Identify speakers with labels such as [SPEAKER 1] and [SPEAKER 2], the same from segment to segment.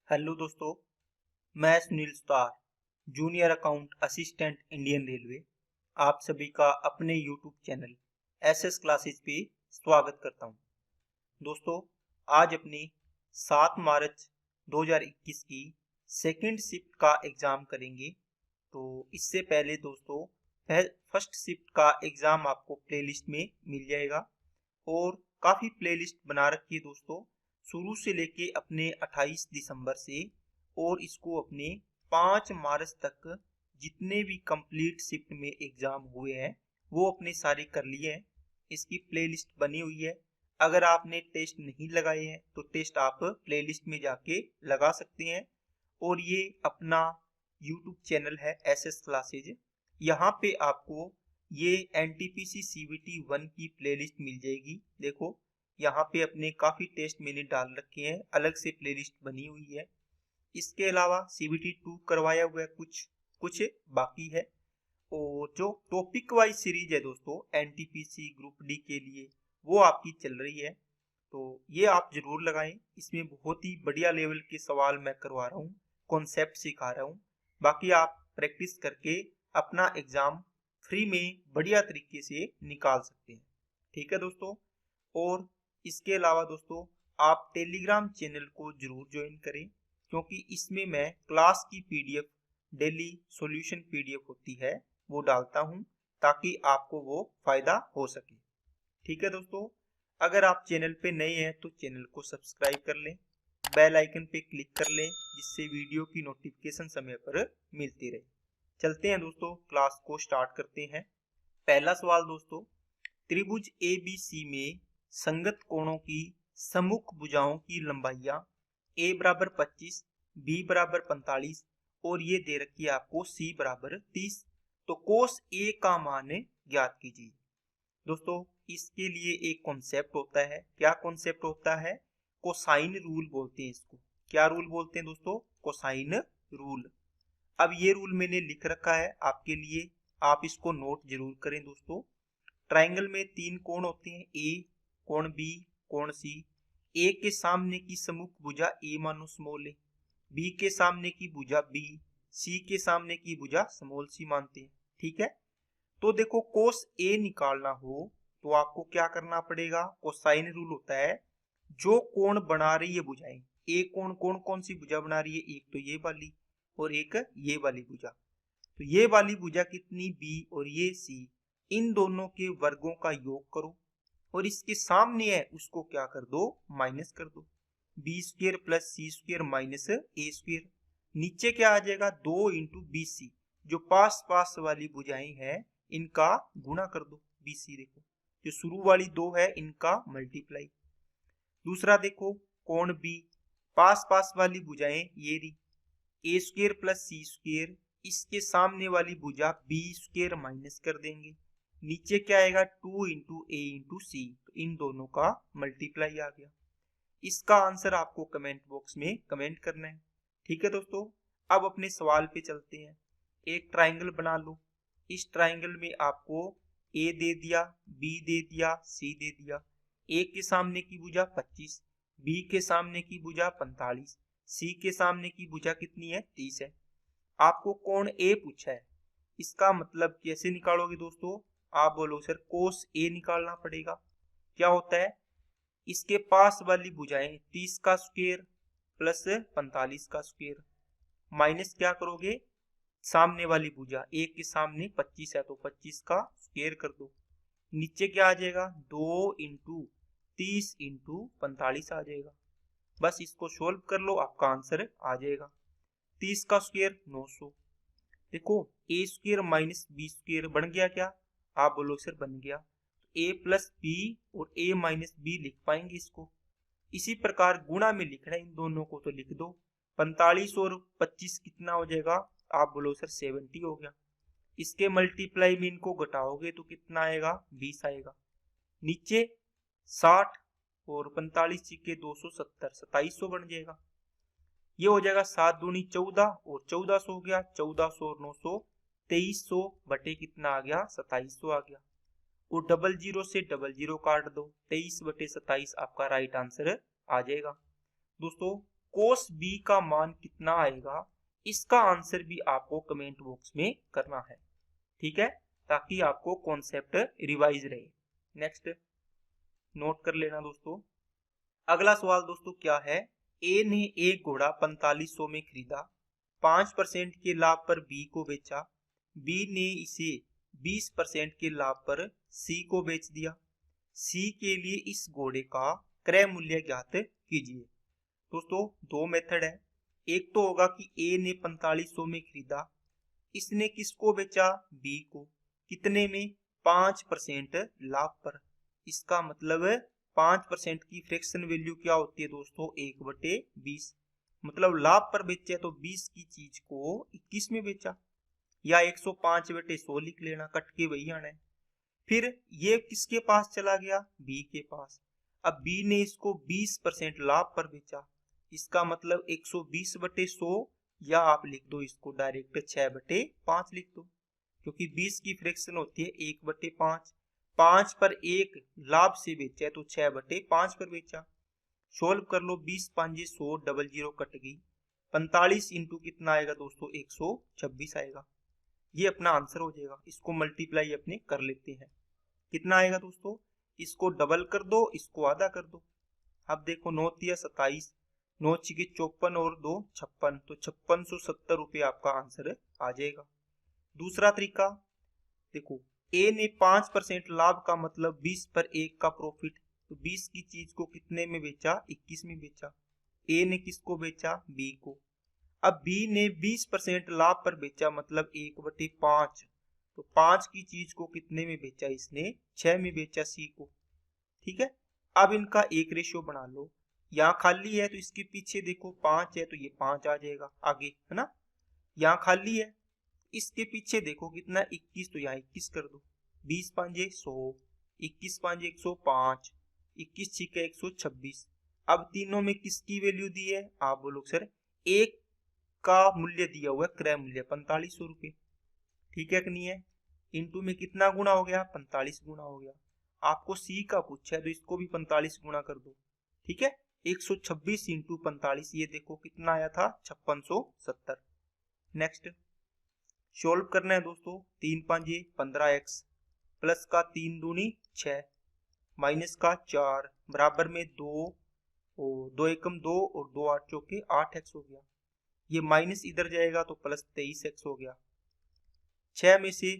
[SPEAKER 1] Hello दोस्तों, मैं Sunil Sutar, junior account assistant Indian railway, आप सभी का अपने यूट्यूब चैनल एसएस क्लासेस पे स्वागत करता हूं। दोस्तों, आज अपनी 7 मार्च 2021 की सेकंड शिफ्ट का एग्ज़ाम करेंगे। तो इससे पहले दोस्तों फर्स्ट शिफ्ट का एग्ज़ाम आपको प्लेलिस्ट में मिल जाएगा और काफ़ी प्लेलिस्ट बना रखी है दोस्तों, शुरू से लेके अपने 28 दिसंबर से और इसको अपने 5 मार्च तक जितने भी कंप्लीट शिफ्ट में एग्जाम हुए हैं वो अपने सारे कर लिए हैं। इसकी प्लेलिस्ट बनी हुई है। अगर आपने टेस्ट नहीं लगाए हैं तो टेस्ट आप प्लेलिस्ट में जाके लगा सकते हैं। और ये अपना यूट्यूब चैनल है एसएस क्लासेज, यहाँ पे आपको ये एनटीपीसी सीवीटी 1 की प्लेलिस्ट मिल जाएगी। देखो यहाँ पे अपने काफी टेस्ट मैंने डाल रखे हैं, अलग से प्लेलिस्ट बनी हुई है। इसके अलावा सीवीटी 2 करवाया हुआ है, कुछ बाकी है। और जो टॉपिक वाइज सीरीज है दोस्तों एनटीपीसी ग्रुप डी के लिए वो आपकी चल रही है, तो ये आप जरूर लगाएं। इसमें बहुत ही बढ़िया लेवल के सवाल मैं करवा रहा हूँ, कॉन्सेप्ट सिखा रहा हूँ। बाकी आप प्रैक्टिस करके अपना एग्जाम फ्री में बढ़िया तरीके से निकाल सकते हैं। ठीक है दोस्तों। और इसके अलावा दोस्तों आप टेलीग्राम चैनल को जरूर ज्वाइन करें, क्योंकि इसमें मैं क्लास की पीडीएफ, डेली सॉल्यूशन पीडीएफ होती है वो डालता हूं, ताकि आपको वो फायदा हो सके। ठीक है दोस्तों, अगर आप चैनल पे नए हैं तो चैनल को सब्सक्राइब कर लें, बेल आइकन पे क्लिक कर लें, जिससे वीडियो की नोटिफिकेशन समय पर मिलती रहे। चलते हैं दोस्तों, क्लास को स्टार्ट करते हैं। पहला सवाल दोस्तों, त्रिभुज ABC में संगत कोणों की सम्मुख भुजाओं की लंबाइयां a बराबर 25, b बराबर 45 और ये दे रखी है आपको c बराबर 30। तो कोस a का मान ज्ञात कीजिए। दोस्तों इसके लिए एक कॉन्सेप्ट होता है। क्या कॉन्सेप्ट होता है? कोसाइन रूल बोलते हैं इसको। क्या रूल बोलते हैं दोस्तों? Cosine rule. अब ये रूल मैंने लिख रखा है आपके लिए, आप इसको नोट जरूर करें दोस्तों। ट्राइंगल में 3 कोण होते हैं, ए, कोण बी, कोण सी। ए के सामने की सम्मुख भुजा ए मानो स्मॉल ए, बी के सामने की भुजा बी, सी के सामने की भुजा स्मॉल सी मानते हैं। ठीक है, तो देखो कोस ए निकालना हो तो आपको क्या करना पड़ेगा? कोसाइन रूल होता है। जो कोण बना रही है भुजाएं, ए कोण कौन सी भुजा बना रही है? एक तो ये वाली और एक ये वाली भुजा। तो ये वाली भुजा कितनी? बी और ये सी, इन दोनों के वर्गों का योग करो और इसके सामने है उसको क्या कर दो? माइनस कर दो। B square plus C square minus ए स्क्वेयर। नीचे क्या आ जाएगा? 2 इंटू बी सी, जो पास पास वाली भुजाएं हैं इनका गुणा कर दो। बी सी देखो, जो शुरू वाली 2 है इनका मल्टीप्लाई। दूसरा देखो कोण बी, पास पास वाली भुजाएं ये रही, ए स्क्वेयर प्लस सी स्क्वेयर, इसके सामने वाली भुजा बी स्क्वेयर माइनस कर देंगे। नीचे क्या आएगा? 2 इंटू ए इंटू सी, तो इन दोनों का मल्टीप्लाई आ गया। इसका आंसर आपको कमेंट बॉक्स में कमेंट करना है। ठीक है दोस्तों, अब अपने सवाल पे चलते हैं। एक ट्राइंगल बना लो। इस ट्राइंगल में आपको ए दे दिया, बी दे दिया, सी दे दिया। ए के सामने की भुजा 25, बी के सामने की भुजा 45, सी के सामने की भुजा कितनी है? 30 है। आपको कोण ए पूछा है, इसका मतलब कैसे निकालोगे दोस्तों? आप बोलो सर कोस ए निकालना पड़ेगा। क्या होता है? इसके पास वाली भुजाएं 30 का स्क्वायर प्लस 45 का स्क्वायर, माइनस क्या करोगे? सामने वाली भुजा, एक के सामने 25 है तो 25 का स्क्वायर कर दो। नीचे क्या आ जाएगा? 2 इंटू 30 इंटू 45 आ जाएगा। बस इसको सोल्व कर लो, आपका आंसर आ जाएगा। 30 का स्क्वायर 900। देखो ए स्क्वायर माइनस बी स्क्वायर बन गया क्या? आप बोलो सर बन गया। ए प्लस बी और ए माइनस बी लिख पाएंगे इसको। इसी प्रकार गुणा में लिखना है इन दोनों को, तो लिख दो। 45 और 25 कितना हो जाएगा? आप बोलो सर 70 हो गया। इसके मल्टीप्लाई में इनको घटाओगे तो कितना आएगा? 20 आएगा। नीचे 60 और 45 के 270, 2700 बन जाएगा। ये हो जाएगा 7 दूनी 14 और 1400 हो गया। 1400 और 900 2300 बटे कितना आ गया? 2700 आ गया। और डबल जीरो से डबल जीरो काट दो, 23 बटे 27 आपका राइट आंसर आ जाएगा। दोस्तों कोस बी का मान कितना आएगा, इसका आंसर भी आपको कमेंट बॉक्स में करना है, ठीक है, ताकि आपको कॉन्सेप्ट रिवाइज रहे। नेक्स्ट नोट कर लेना दोस्तों। अगला सवाल दोस्तों क्या है, ए ने एक घोड़ा 4500 में खरीदा, 5% के लाभ पर बी को बेचा, बी ने इसे 20% के लाभ पर सी को बेच दिया, सी के लिए इस घोड़े का क्रय मूल्य ज्ञात कीजिए। दोस्तों दो मेथड है, एक तो होगा कि ए ने 4500 में खरीदा, इसने किसको बेचा, बी को, कितने में, 5% लाभ पर। इसका मतलब 5% की फ्रैक्शन वैल्यू क्या होती है दोस्तों, 1/20, मतलब लाभ पर बेचे तो 20 की चीज को 21 में बेचा, या 105/100 लिख लेना, कट के वही आना है। फिर ये किसके पास चला गया, बी के पास। अब बी ने इसको 20% लाभ पर बेचा, इसका मतलब 120/100, या आप लिख दो इसको डायरेक्ट 6/5 लिख दो, क्योंकि 20 की फ्रैक्शन होती है 1/5, 5 पर 1 लाभ से बेचा है तो 6/5 पर बेचा। सोल्व कर लो, 20 5 100, डबल जीरो कट गई, 45 इंटू कितना आएगा दोस्तों, 126 आएगा। ये अपना आंसर हो जाएगा। इसको मल्टीप्लाई अपने कर लेते हैं, कितना आएगा दोस्तों, इसको डबल कर दो, इसको आधा कर दो। अब देखो 9 तिया 27, 9 छिके 54 और 2 56, तो 5670 रुपये आपका आंसर आ जाएगा। दूसरा तरीका देखो, ए ने 5% लाभ का मतलब 20 पर 1 का प्रॉफिट, तो 20 की चीज को कितने में बेचा, 21 में बेचा। ए ने किसको बेचा, बी को। अब बी ने 20% लाभ पर बेचा, मतलब 1/5, तो 5 की चीज को कितने में बेचा, इसने 6 में बेचा सी को, ठीक है। अब इनका एक रेशियो बना लो, यहाँ खाली है तो इसके पीछे देखो 5 है तो ये 5 आ जाएगा आगे, है ना। यहाँ खाली है, इसके पीछे देखो कितना 21, तो यहाँ 21 कर दो, 20 5 100, 21 5 105, 21 6 126। अब तीनों में किसकी वैल्यू दी है, आप बोलो सर एक का मूल्य दिया हुआ है, क्रय मूल्य 4500 रुपये, ठीक है कि नहीं है। इंटू में कितना गुना हो गया, 45 गुना हो गया। आपको सी का पूछा है तो इसको भी 45 गुना कर दो, ठीक है। 126 इंटू 45, ये देखो कितना आया था, 5670। नेक्स्ट सोल्व करना है दोस्तों, 3 5 15x, प्लस का 3 दूनी 6, माइनस का 4, बराबर में 2, और 2 एकम 2 और 2 8 चौके 8x हो गया। ये माइनस इधर जाएगा तो प्लस 23x हो गया। 6 में से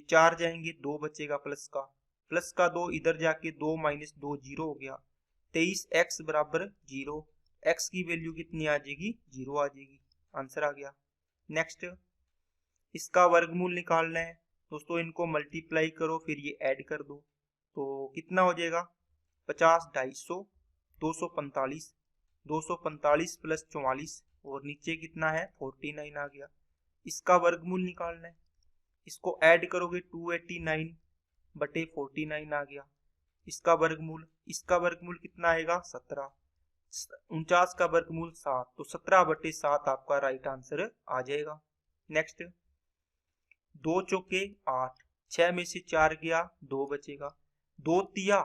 [SPEAKER 1] 4 जाएंगे, 2 बचेगा, प्लस का 2 इधर जाके 2 माइनस 2 0 हो गया। 23x बराबर 0, x की वैल्यू कितनी आ जाएगी, 0 आ जाएगी, आंसर आ गया। नेक्स्ट इसका वर्गमूल निकालना है दोस्तों, इनको मल्टीप्लाई करो फिर ये ऐड कर दो, तो कितना हो जाएगा, 50 250, 245, 245 प्लस 44 और नीचे कितना है 49 आ गया। इसका वर्गमूल निकालना है, इसको ऐड करोगे 289 बटे 49 आ गया। इसका वर्गमूल कितना आएगा 17, 49 का वर्गमूल 7, तो 17/7 आपका राइट आंसर आ जाएगा। नेक्स्ट 2 चौके 8, 6 में से 4 गया, 2 बचेगा, 2 तिया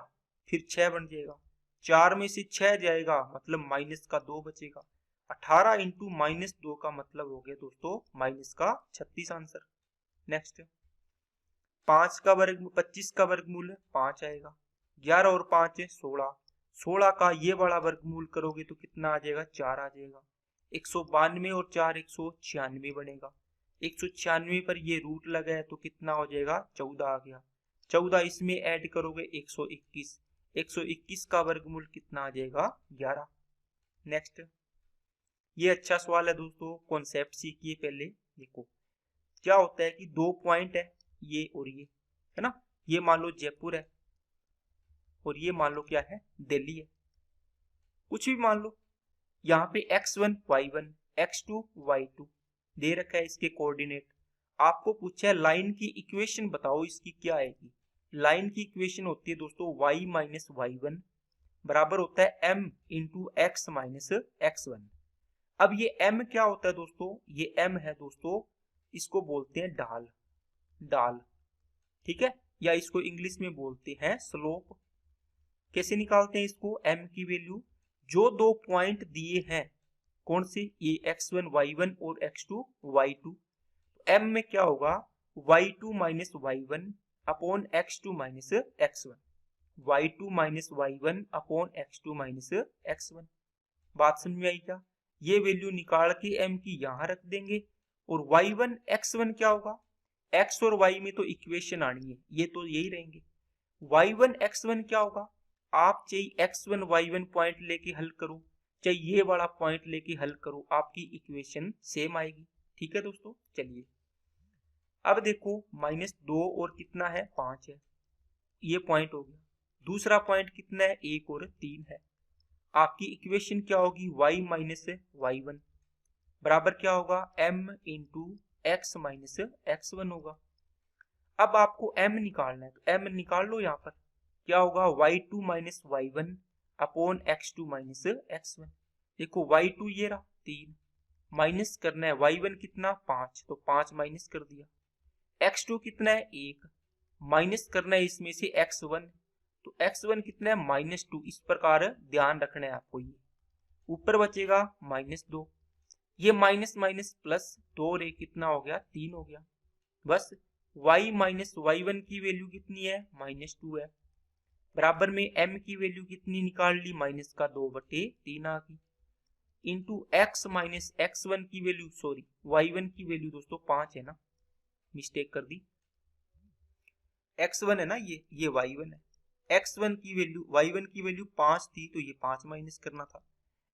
[SPEAKER 1] फिर 6 बन जाएगा, 4 में से 6 जाएगा मतलब माइनस का 2 बचेगा। 18 इंटू -2 का मतलब हो गया दोस्तों माइनस का 36 आंसर। नेक्स्ट 5 का वर्ग 25 का वर्गमूल 5 आएगा, 11 और 5 16, 16 का ये वाला वर्गमूल करोगे तो कितना आ जाएगा 4 आ जाएगा। 192 और 4 196 बनेगा, 196 पर ये रूट लगा है तो कितना हो जाएगा 14 आ गया। 14 इसमें ऐड करोगे 121, 121 का वर्गमूल कितना आ जाएगा 11। नेक्स्ट ये अच्छा सवाल है दोस्तों, कॉन्सेप्ट सीखिए पहले। देखो क्या होता है कि 2 पॉइंट है ये और ये, है ना, ये मान लो जयपुर है और ये मान लो क्या है दिल्ली है, कुछ भी मान लो। यहाँ पे x1 y1 x2 y2 दे रखा है इसके कोऑर्डिनेट। आपको पूछा है लाइन की इक्वेशन बताओ इसकी क्या आएगी। लाइन की इक्वेशन होती है दोस्तों y माइनस y1 बराबर होता है m into x minus x1। अब ये m क्या होता है दोस्तों, ये m है दोस्तों, इसको बोलते हैं ढाल, ठीक है, या इसको इंग्लिश में बोलते हैं स्लोप। कैसे निकालते हैं इसको, m की वैल्यू, जो 2 पॉइंट दिए हैं कौन से, ये x1 y1 और x2 y2। m में क्या होगा, y2 minus y1 upon x2 minus x1, y2 minus y1 upon x2 minus x1। बात समझ में आई क्या? ये वैल्यू निकाल के m की यहां रख देंगे और y1 x1 क्या होगा, x और y में तो इक्वेशन आनी है, ये तो यही रहेंगे। y1 x1 क्या होगा, आप चाहे x1 y1 पॉइंट लेके हल करो, चाहे ये वाला पॉइंट लेके हल करो, आपकी इक्वेशन सेम आएगी। ठीक है दोस्तों, चलिए अब देखो -2 और कितना है 5 है, ये पॉइंट हो गया। दूसरा पॉइंट कितना है, 1 और 3 है। आपकी इक्वेशन क्या होगी, y माइनस y1 बराबर क्या होगा, m into x minus x1 होगा। अब आपको m निकालना है, तो m निकाल लो। यहाँ पर क्या होगा, y2 minus y1 upon x2 minus x1। देखो y2 ये रहा 3, माइनस करना है y1 कितना 5, तो 5 माइनस कर दिया। x2 कितना है 1, माइनस करना है इसमें से x1, तो x1 कितना है -2। इस प्रकार ध्यान रखना है आपको। ये ऊपर बचेगा -2, ये माइनस माइनस प्लस 2 रे कितना हो गया 3 हो गया। बस y माइनस y1 की वैल्यू कितनी है -2 है, बराबर में m की वैल्यू कितनी निकाल ली, माइनस का 2/3 आ गई, इंटू x माइनस x1 की वैल्यू, सॉरी y1 की वैल्यू दोस्तों 5 है ना, मिस्टेक कर दी, x1 है ना, ये y1 है। x1 की वैल्यू y1 की वैल्यू 5 थी, तो ये 5 माइनस करना था।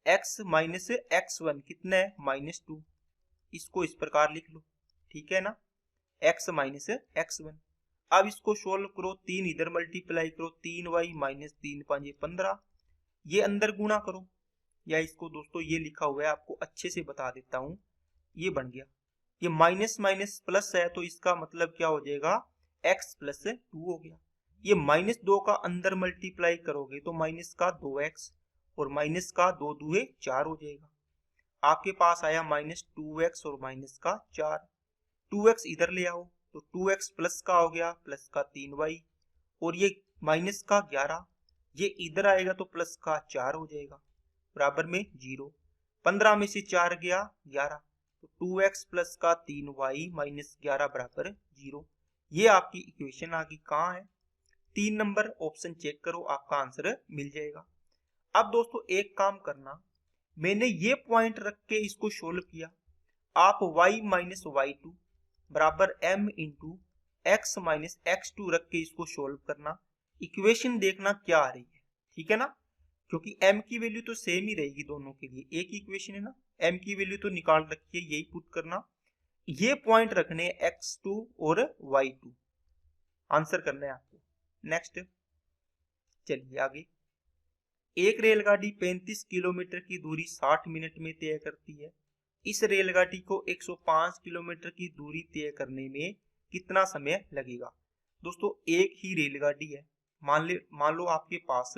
[SPEAKER 1] x माइनस x1 कितना है -2, इसको इस प्रकार लिख लो, ठीक है ना, x माइनस x1। अब इसको सोल्व करो, 3 इधर मल्टीप्लाई करो, 3y माइनस 3 5 15, ये अंदर गुणा करो, या इसको दोस्तों ये लिखा हुआ है, आपको अच्छे से बता देता हूं, ये बन गया, ये माइनस माइनस प्लस है, तो इसका मतलब क्या हो जाएगा, x प्लस 2 हो गया। ये -2 का अंदर मल्टीप्लाई करोगे तो माइनस का 2x और माइनस का 2 दूहे 4 हो जाएगा। आपके पास आया -2x और माइनस का 4, 2x इधर ले आओ तो 2x प्लस का हो गया प्लस का 3y, और ये माइनस का 11, ये इधर आएगा तो प्लस का 4 हो जाएगा, बराबर में 0। 15 में से 4 गया 11, तो 2x प्लस का 3y माइनस 11 बराबर 0। ये आपकी इक्वेशन आ गई। कहाँ है, 3 नंबर ऑप्शन चेक करो, आपका आंसर मिल जाएगा। अब दोस्तों एक काम करना, मैंने ये पॉइंट रख के इसको सोल्व किया, आप y माइनस y2 बराबर m into x minus x2 रख के इसको सोल्व करना, इक्वेशन देखना क्या आ रही है, ठीक है ना, क्योंकि m की वैल्यू तो सेम ही रहेगी दोनों के लिए, एक इक्वेशन है ना, m की वैल्यू तो निकाल रखी है, यही पुट करना, ये पॉइंट रखने x2 और y2, आंसर करना है आपको। नेक्स्ट चलिए आगे, एक रेलगाड़ी 35 किलोमीटर की दूरी 60 मिनट में तय करती है, इस रेलगाड़ी को 105 किलोमीटर की दूरी तय करने में कितना समय लगेगा। दोस्तों एक ही रेलगाड़ी है, मान लो आपके पास,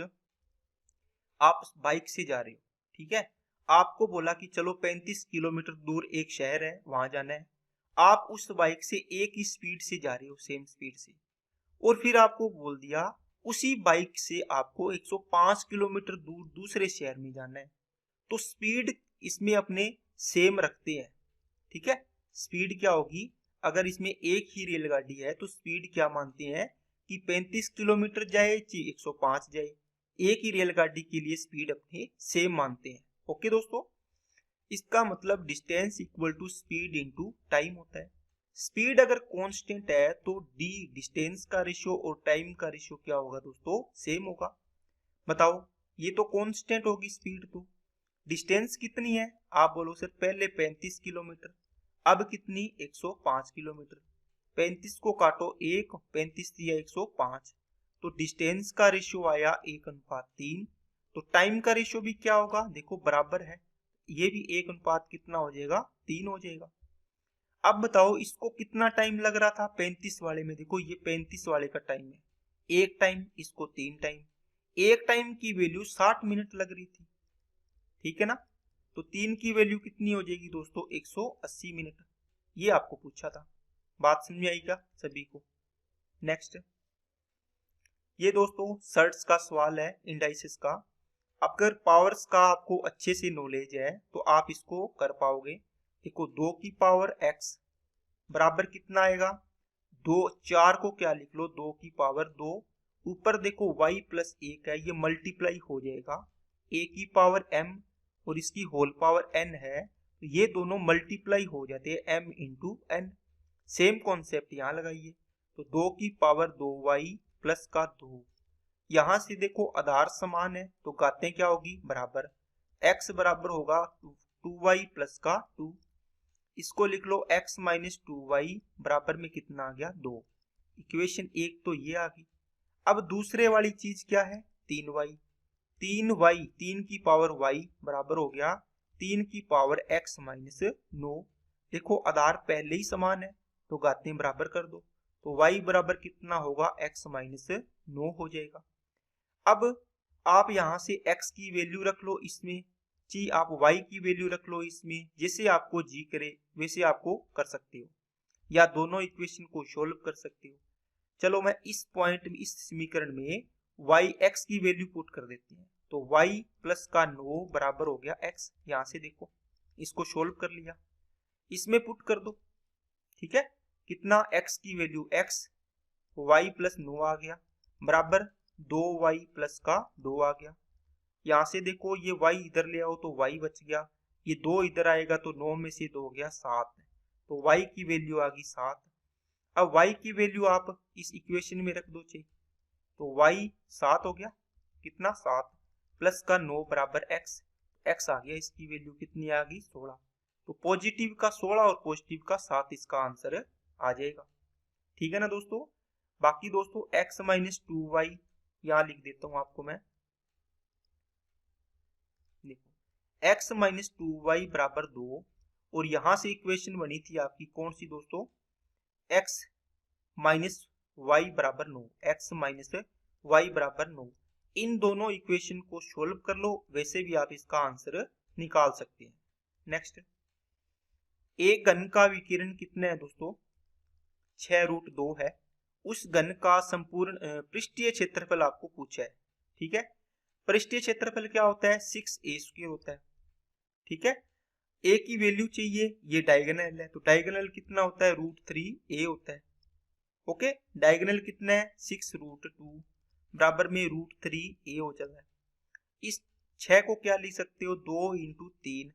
[SPEAKER 1] आप बाइक से जा रहे हो, ठीक है, आपको बोला कि चलो 35 किलोमीटर दूर एक शहर है, वहां जाना है, आप उस बाइक से एक ही स्पीड से जा रहे हो, सेम स्पीड से, और फिर आपको बोल दिया उसी बाइक से आपको 105 किलोमीटर दूर दूसरे शहर में जाना है, तो स्पीड इसमें अपने सेम रखते हैं, ठीक है। स्पीड क्या होगी, अगर इसमें एक ही रेलगाड़ी है तो स्पीड क्या मानते हैं कि 35 किलोमीटर जाए चाहे 105 जाए, एक ही रेलगाड़ी के लिए स्पीड अपने सेम मानते हैं। ओके दोस्तों, इसका मतलब distance equal to speed into time होता है। स्पीड अगर कांस्टेंट है तो डी डिस्टेंस का रेशियो और टाइम का रेशियो क्या होगा दोस्तों, सेम होगा। बताओ, ये तो कांस्टेंट होगी स्पीड, तो डिस्टेंस कितनी है, आप बोलो सर पहले 35 किलोमीटर, अब कितनी 105 किलोमीटर, 35 को काटो 1, 35 दिया 105, तो डिस्टेंस का रेशियो आया 1:3। तो टाइम का रेशियो भी क्या होगा, देखो बराबर है, ये भी 1 कितना हो जाएगा 3 हो जाएगा। अब बताओ इसको कितना टाइम लग रहा था 35 वाले में, देखो ये 35 वाले का टाइम है 1 टाइम, इसको 3 टाइम, 1 टाइम की वैल्यू 60 मिनट लग रही थी, ठीक है ना, तो 3 की वैल्यू कितनी हो जाएगी दोस्तों 180 मिनट। ये आपको पूछा था, बात समझ में आई क्या सभी को। नेक्स्ट, ये दोस्तों सर्ट्स का सवाल है इंडाइसिस का, अगर पावर्स का आपको अच्छे से नॉलेज है तो आप इसको कर पाओगे। देखो 2 की पावर x बराबर कितना आएगा, 2, 4 को क्या लिख लो 2 की पावर 2, ऊपर देखो y प्लस 1 है, ये मल्टीप्लाई हो जाएगा a की पावर m और इसकी होल पावर n है, तो ये दोनों मल्टीप्लाई हो जाते हैं m into n। Same concept यहाँ लगाइए, तो 2 की पावर 2y प्लस का 2, यहां से देखो आधार समान है तो घातें क्या होगी बराबर, x बराबर होगा 2y प्लस का 2, इसको लिख लो x माइनस 2y बराबर में कितना आ गया 2। इक्वेशन 1 तो ये आ गई। अब दूसरे वाली चीज क्या है 3y, 3 की पावर y बराबर हो गया 3 की पावर x माइनस 9। देखो आधार पहले ही समान है तो घातें बराबर कर दो, तो y बराबर कितना होगा x माइनस 9 हो जाएगा। अब आप यहां से x की वैल्यू रख लो इसमें, जी आप y की वैल्यू रख लो इसमें, जैसे आपको जी करे वैसे आपको कर सकते हो, या दोनों इक्वेशन को सोल्व कर सकते हो। चलो मैं इस पॉइंट में इस समीकरण में y x की वैल्यू पुट कर देते हैं, तो y प्लस का 9 बराबर हो गया x। यहां से देखो इसको सोल्व कर लिया, इसमें पुट कर दो, ठीक है, कितना x की वैल्यू x, y प्लस 9 आ गया बराबर 2y प्लस का 2 आ गया। यहां से देखो ये y इधर ले आओ तो y बच गया, ये 2 इधर आएगा तो 9 में से 2 हो गया 7, तो y की वैल्यू आ गई 7। अब y की वैल्यू आप इस इक्वेशन में रख दो चाहिए, तो y 7 हो गया, कितना 7 प्लस का 9 बराबर x, x आ गया, इसकी वैल्यू कितनी आ गई 16। तो पॉजिटिव का 16 और पॉजिटिव का 7 इसका आंसर आ जाएगा। ठीक है ना दोस्तों। बाकी दोस्तों x माइनस 2y यहां लिख देता हूं आपको मैं, देखो x माइनस 2y बराबर 2, और यहां से इक्वेशन बनी थी आपकी कौन सी दोस्तों, x माइनस y बराबर 9, x माइनस y बराबर 9। इन दोनों इक्वेशन को सोल्व कर लो, वैसे भी आप इसका आंसर निकाल सकते हैं। नेक्स्ट, एक घन का विकिरण कितना है दोस्तों, 6√2 है। उस घन का संपूर्ण पृष्ठीय क्षेत्रफल आपको पूछा है। ठीक है, पृष्ठीय क्षेत्रफल क्या होता है 6a² होता है। ठीक है, a की वैल्यू चाहिए, ये डायगोनल है तो डायगोनल कितना होता है √3a होता है। ओके, डायगोनल कितना है 6√2 बराबर में √3a हो जाता है। इस 6 को क्या लिख सकते हो 2 इंटू 3,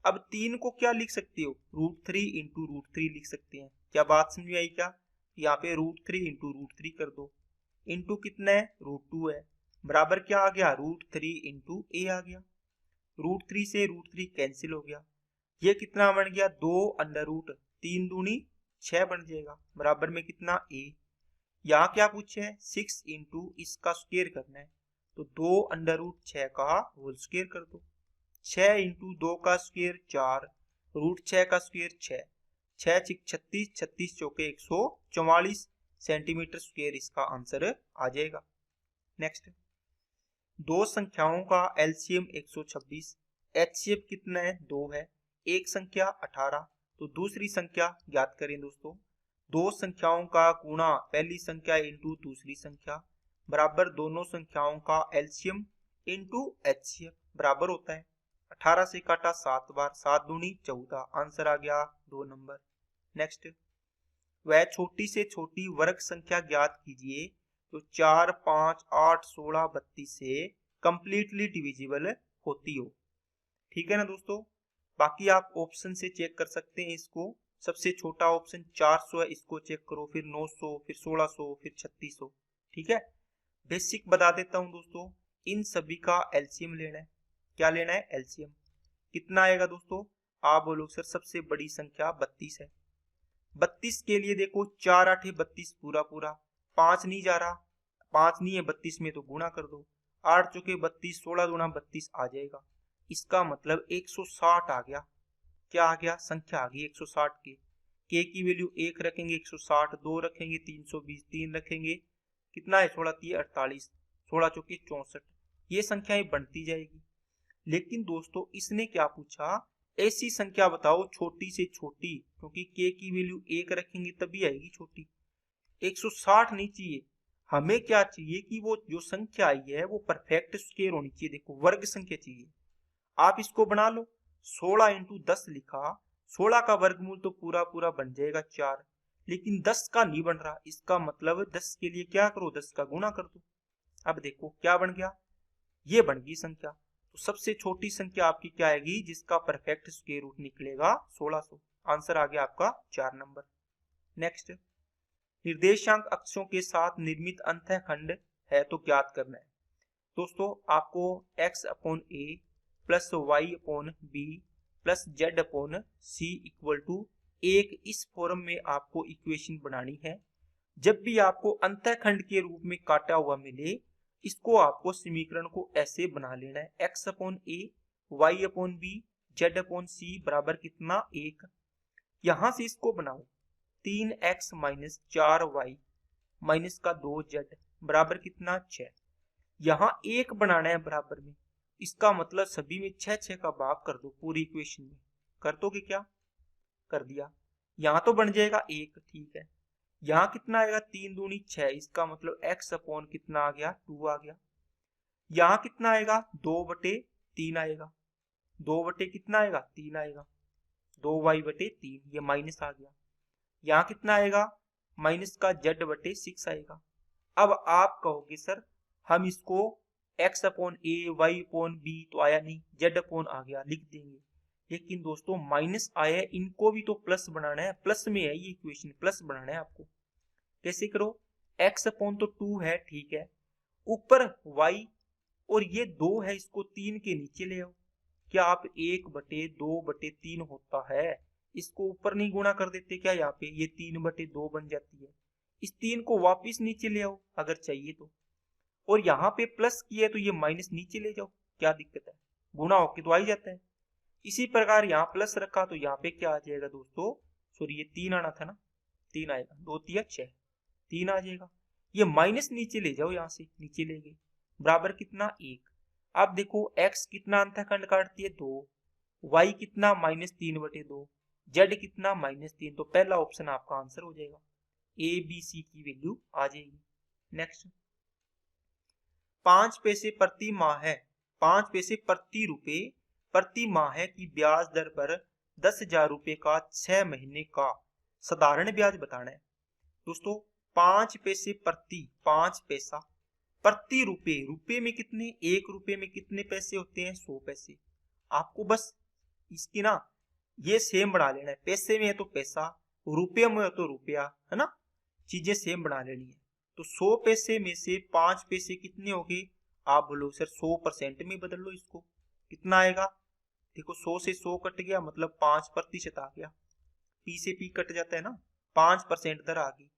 [SPEAKER 1] अब 3 को क्या लिख सकते हो √3 इंटू √3 लिख सकते हैं। क्या बात समझ में आई क्या, यहाँ पे √3 इंटू √3 कर दो, इंटू कितना है √2 है, बराबर क्या आ गया √3 इंटू a आ गया, √3 से √3 कैंसिल हो गया, ये कितना बन गया 2√3 दूनी 6 बन जाएगा, बराबर में कितना a। यहाँ क्या पूछे है 6 इंटू इसका स्क्वायर करना है, तो 2√6 का होल स्क्वायर कर दो, 6 इंटू 2 का स्क्वायर 4, √6 का स्क्वायर 6, 6 36, 36 चौके 144 सेंटीमीटर स्क्वायर इसका आंसर आ जाएगा। नेक्स्ट, दो संख्याओं का एलसीएम 126, एचसीएफ कितना है 2 है, एक संख्या 18, तो दूसरी संख्या ज्ञात करें दोस्तों। दो संख्याओं का गुणा पहली संख्या इंटू दूसरी संख्या बराबर दोनों संख्याओं का एलसीएम इंटू एचसीएफ बराबर होता है 18 से काटा 7 बार, 7 दूनी 14, आंसर आ गया 2 नंबर। नेक्स्ट, वह छोटी से छोटी वर्ग संख्या ज्ञात कीजिए तो 4, 5, 8, 16, 32 से कंप्लीटली डिविजिबल होती हो। ठीक है ना दोस्तों। बाकी आप ऑप्शन से चेक कर सकते हैं इसको, सबसे छोटा ऑप्शन 400 है, इसको चेक करो, फिर 900, फिर 1600, फिर 3600। ठीक है, बेसिक बता देता हूं दोस्तों, इन सभी का एलसीएम लेना है। क्या लेना है एलसीएम, कितना आएगा दोस्तों, आप बोलो सर सबसे बड़ी संख्या 32 है, 32 के लिए देखो 4 8 32 पूरा पूरा, 5 नहीं जा रहा, 5 नहीं है 32 में तो गुणा कर दो, 8 चौके 32, 16 दूना 32 आ जाएगा, इसका मतलब 160 आ गया। क्या आ गया, संख्या आ गई 160 के की वैल्यू 1 रखेंगे 160, 2 रखेंगे 320, 3 रखेंगे कितना है 16 3 48, 16 चौके 64, ये संख्याएं बढ़ती जाएगी। लेकिन दोस्तों इसने क्या पूछा, ऐसी संख्या बताओ छोटी से छोटी, क्योंकि के की वैल्यू 1 रखेंगे तभी आएगी छोटी, 160 नहीं चाहिए, हमें क्या चाहिए कि वो जो संख्या आई है वो परफेक्ट स्क्वायर होनी चाहिए। देखो वर्ग संख्या चाहिए। आप इसको बना लो, 16 इंटू 10 लिखा, 16 का वर्गमूल तो पूरा पूरा बन जाएगा 4, लेकिन 10 का नहीं बन रहा। इसका मतलब 10 के लिए क्या करो, 10 का गुणा कर दो। अब देखो क्या बन गया, ये बन गई संख्या। तो सबसे छोटी संख्या आपकी क्या आएगी जिसका परफेक्ट स्क्वायर रूट निकलेगा 1600। आंसर आ गया आपका 4 नंबर। नेक्स्ट, निर्देशांक अक्षों के साथ निर्मित अंतःखंड है तो ज्ञात करना है। दोस्तों आपको x upon A plus y upon B plus z upon C equal to एक इस फॉर्म में आपको इक्वेशन बनानी है। जब भी आपको अंतःखंड के रूप में काटा हुआ मिले, इसको आपको समीकरण को ऐसे बना लेना है, x upon a y upon b z upon c बराबर कितना 1। यहां से इसको बनाओ 3x माइनस 4y माइनस का 2z बराबर कितना 6। यहाँ एक बनाना है बराबर में, इसका मतलब सभी में 6 का भाग कर दो पूरी इक्वेशन में। कर दोगे क्या, कर दिया। यहाँ तो बन जाएगा 1, ठीक है। यहाँ कितना आएगा 3 दूनी 6, इसका मतलब x अपॉन कितना आ गया 2 आ गया। यहाँ कितना आएगा 2/3 आएगा, 2 कितना आएगा 3 आएगा, 2y/3 ये माइनस आ गया। यहाँ कितना आएगा माइनस का z/6 आएगा। अब आप कहोगे सर हम इसको x upon a y upon B तो आया नहीं, z अपॉन आ गया, लिख देंगे। लेकिन दोस्तों माइनस आया है, इनको भी तो प्लस बनाना है, प्लस में है ये इक्वेशन, प्लस बनाना है आपको। कैसे करो, x अपॉन तो 2 है, ठीक है, ऊपर y और ये 2 है, इसको 3 के नीचे ले आओ। क्या आप 1/2/3 होता है, इसको ऊपर नहीं गुणा कर देते क्या, यहाँ पे ये 3/2 बन जाती है। इस 3 को वापिस नीचे ले आओ अगर चाहिए तो, और यहाँ पे प्लस किया है तो ये माइनस नीचे ले जाओ, क्या दिक्कत है, गुणा होके तो आ ही जाता है। इसी प्रकार यहाँ प्लस रखा तो यहाँ पे क्या आ जाएगा दोस्तों, सॉरी ये 3 आना था ना, 3 आएगा, 2 3 6 3 आ जाएगा। ये माइनस नीचे ले जाओ, यहाँ से नीचे ले गए, बराबर कितना 1। अब देखो x कितना अंतःखंड काटती है 2, y कितना -3/2, z कितना -3, तो पहला ऑप्शन आपका आंसर हो जाएगा, ए बी सी की वैल्यू आ जाएगी। नेक्स्ट, 5 पैसे प्रति माह है, 5 पैसे प्रति रुपए प्रति माह है की ब्याज दर पर 10,000 रुपए का 6 महीने का साधारण ब्याज बताना है। दोस्तों 5 पैसे प्रति, 5 पैसा प्रति रुपए, रुपए में कितने, 1 रुपए में कितने पैसे होते हैं 100 पैसे। आपको बस इसकी ना ये सेम बना लेना है, पैसे में है तो पैसा, रुपये में है तो रुपया, है ना, चीजें सेम बना लेनी है। तो 100 पैसे में से 5 पैसे कितने हो गए, आप बोलो सर 100% में बदल लो इसको, कितना आएगा, देखो 100 से 100 कट गया मतलब 5% आ गया, पी से पी कट जाता है ना, 5% दर आ गई।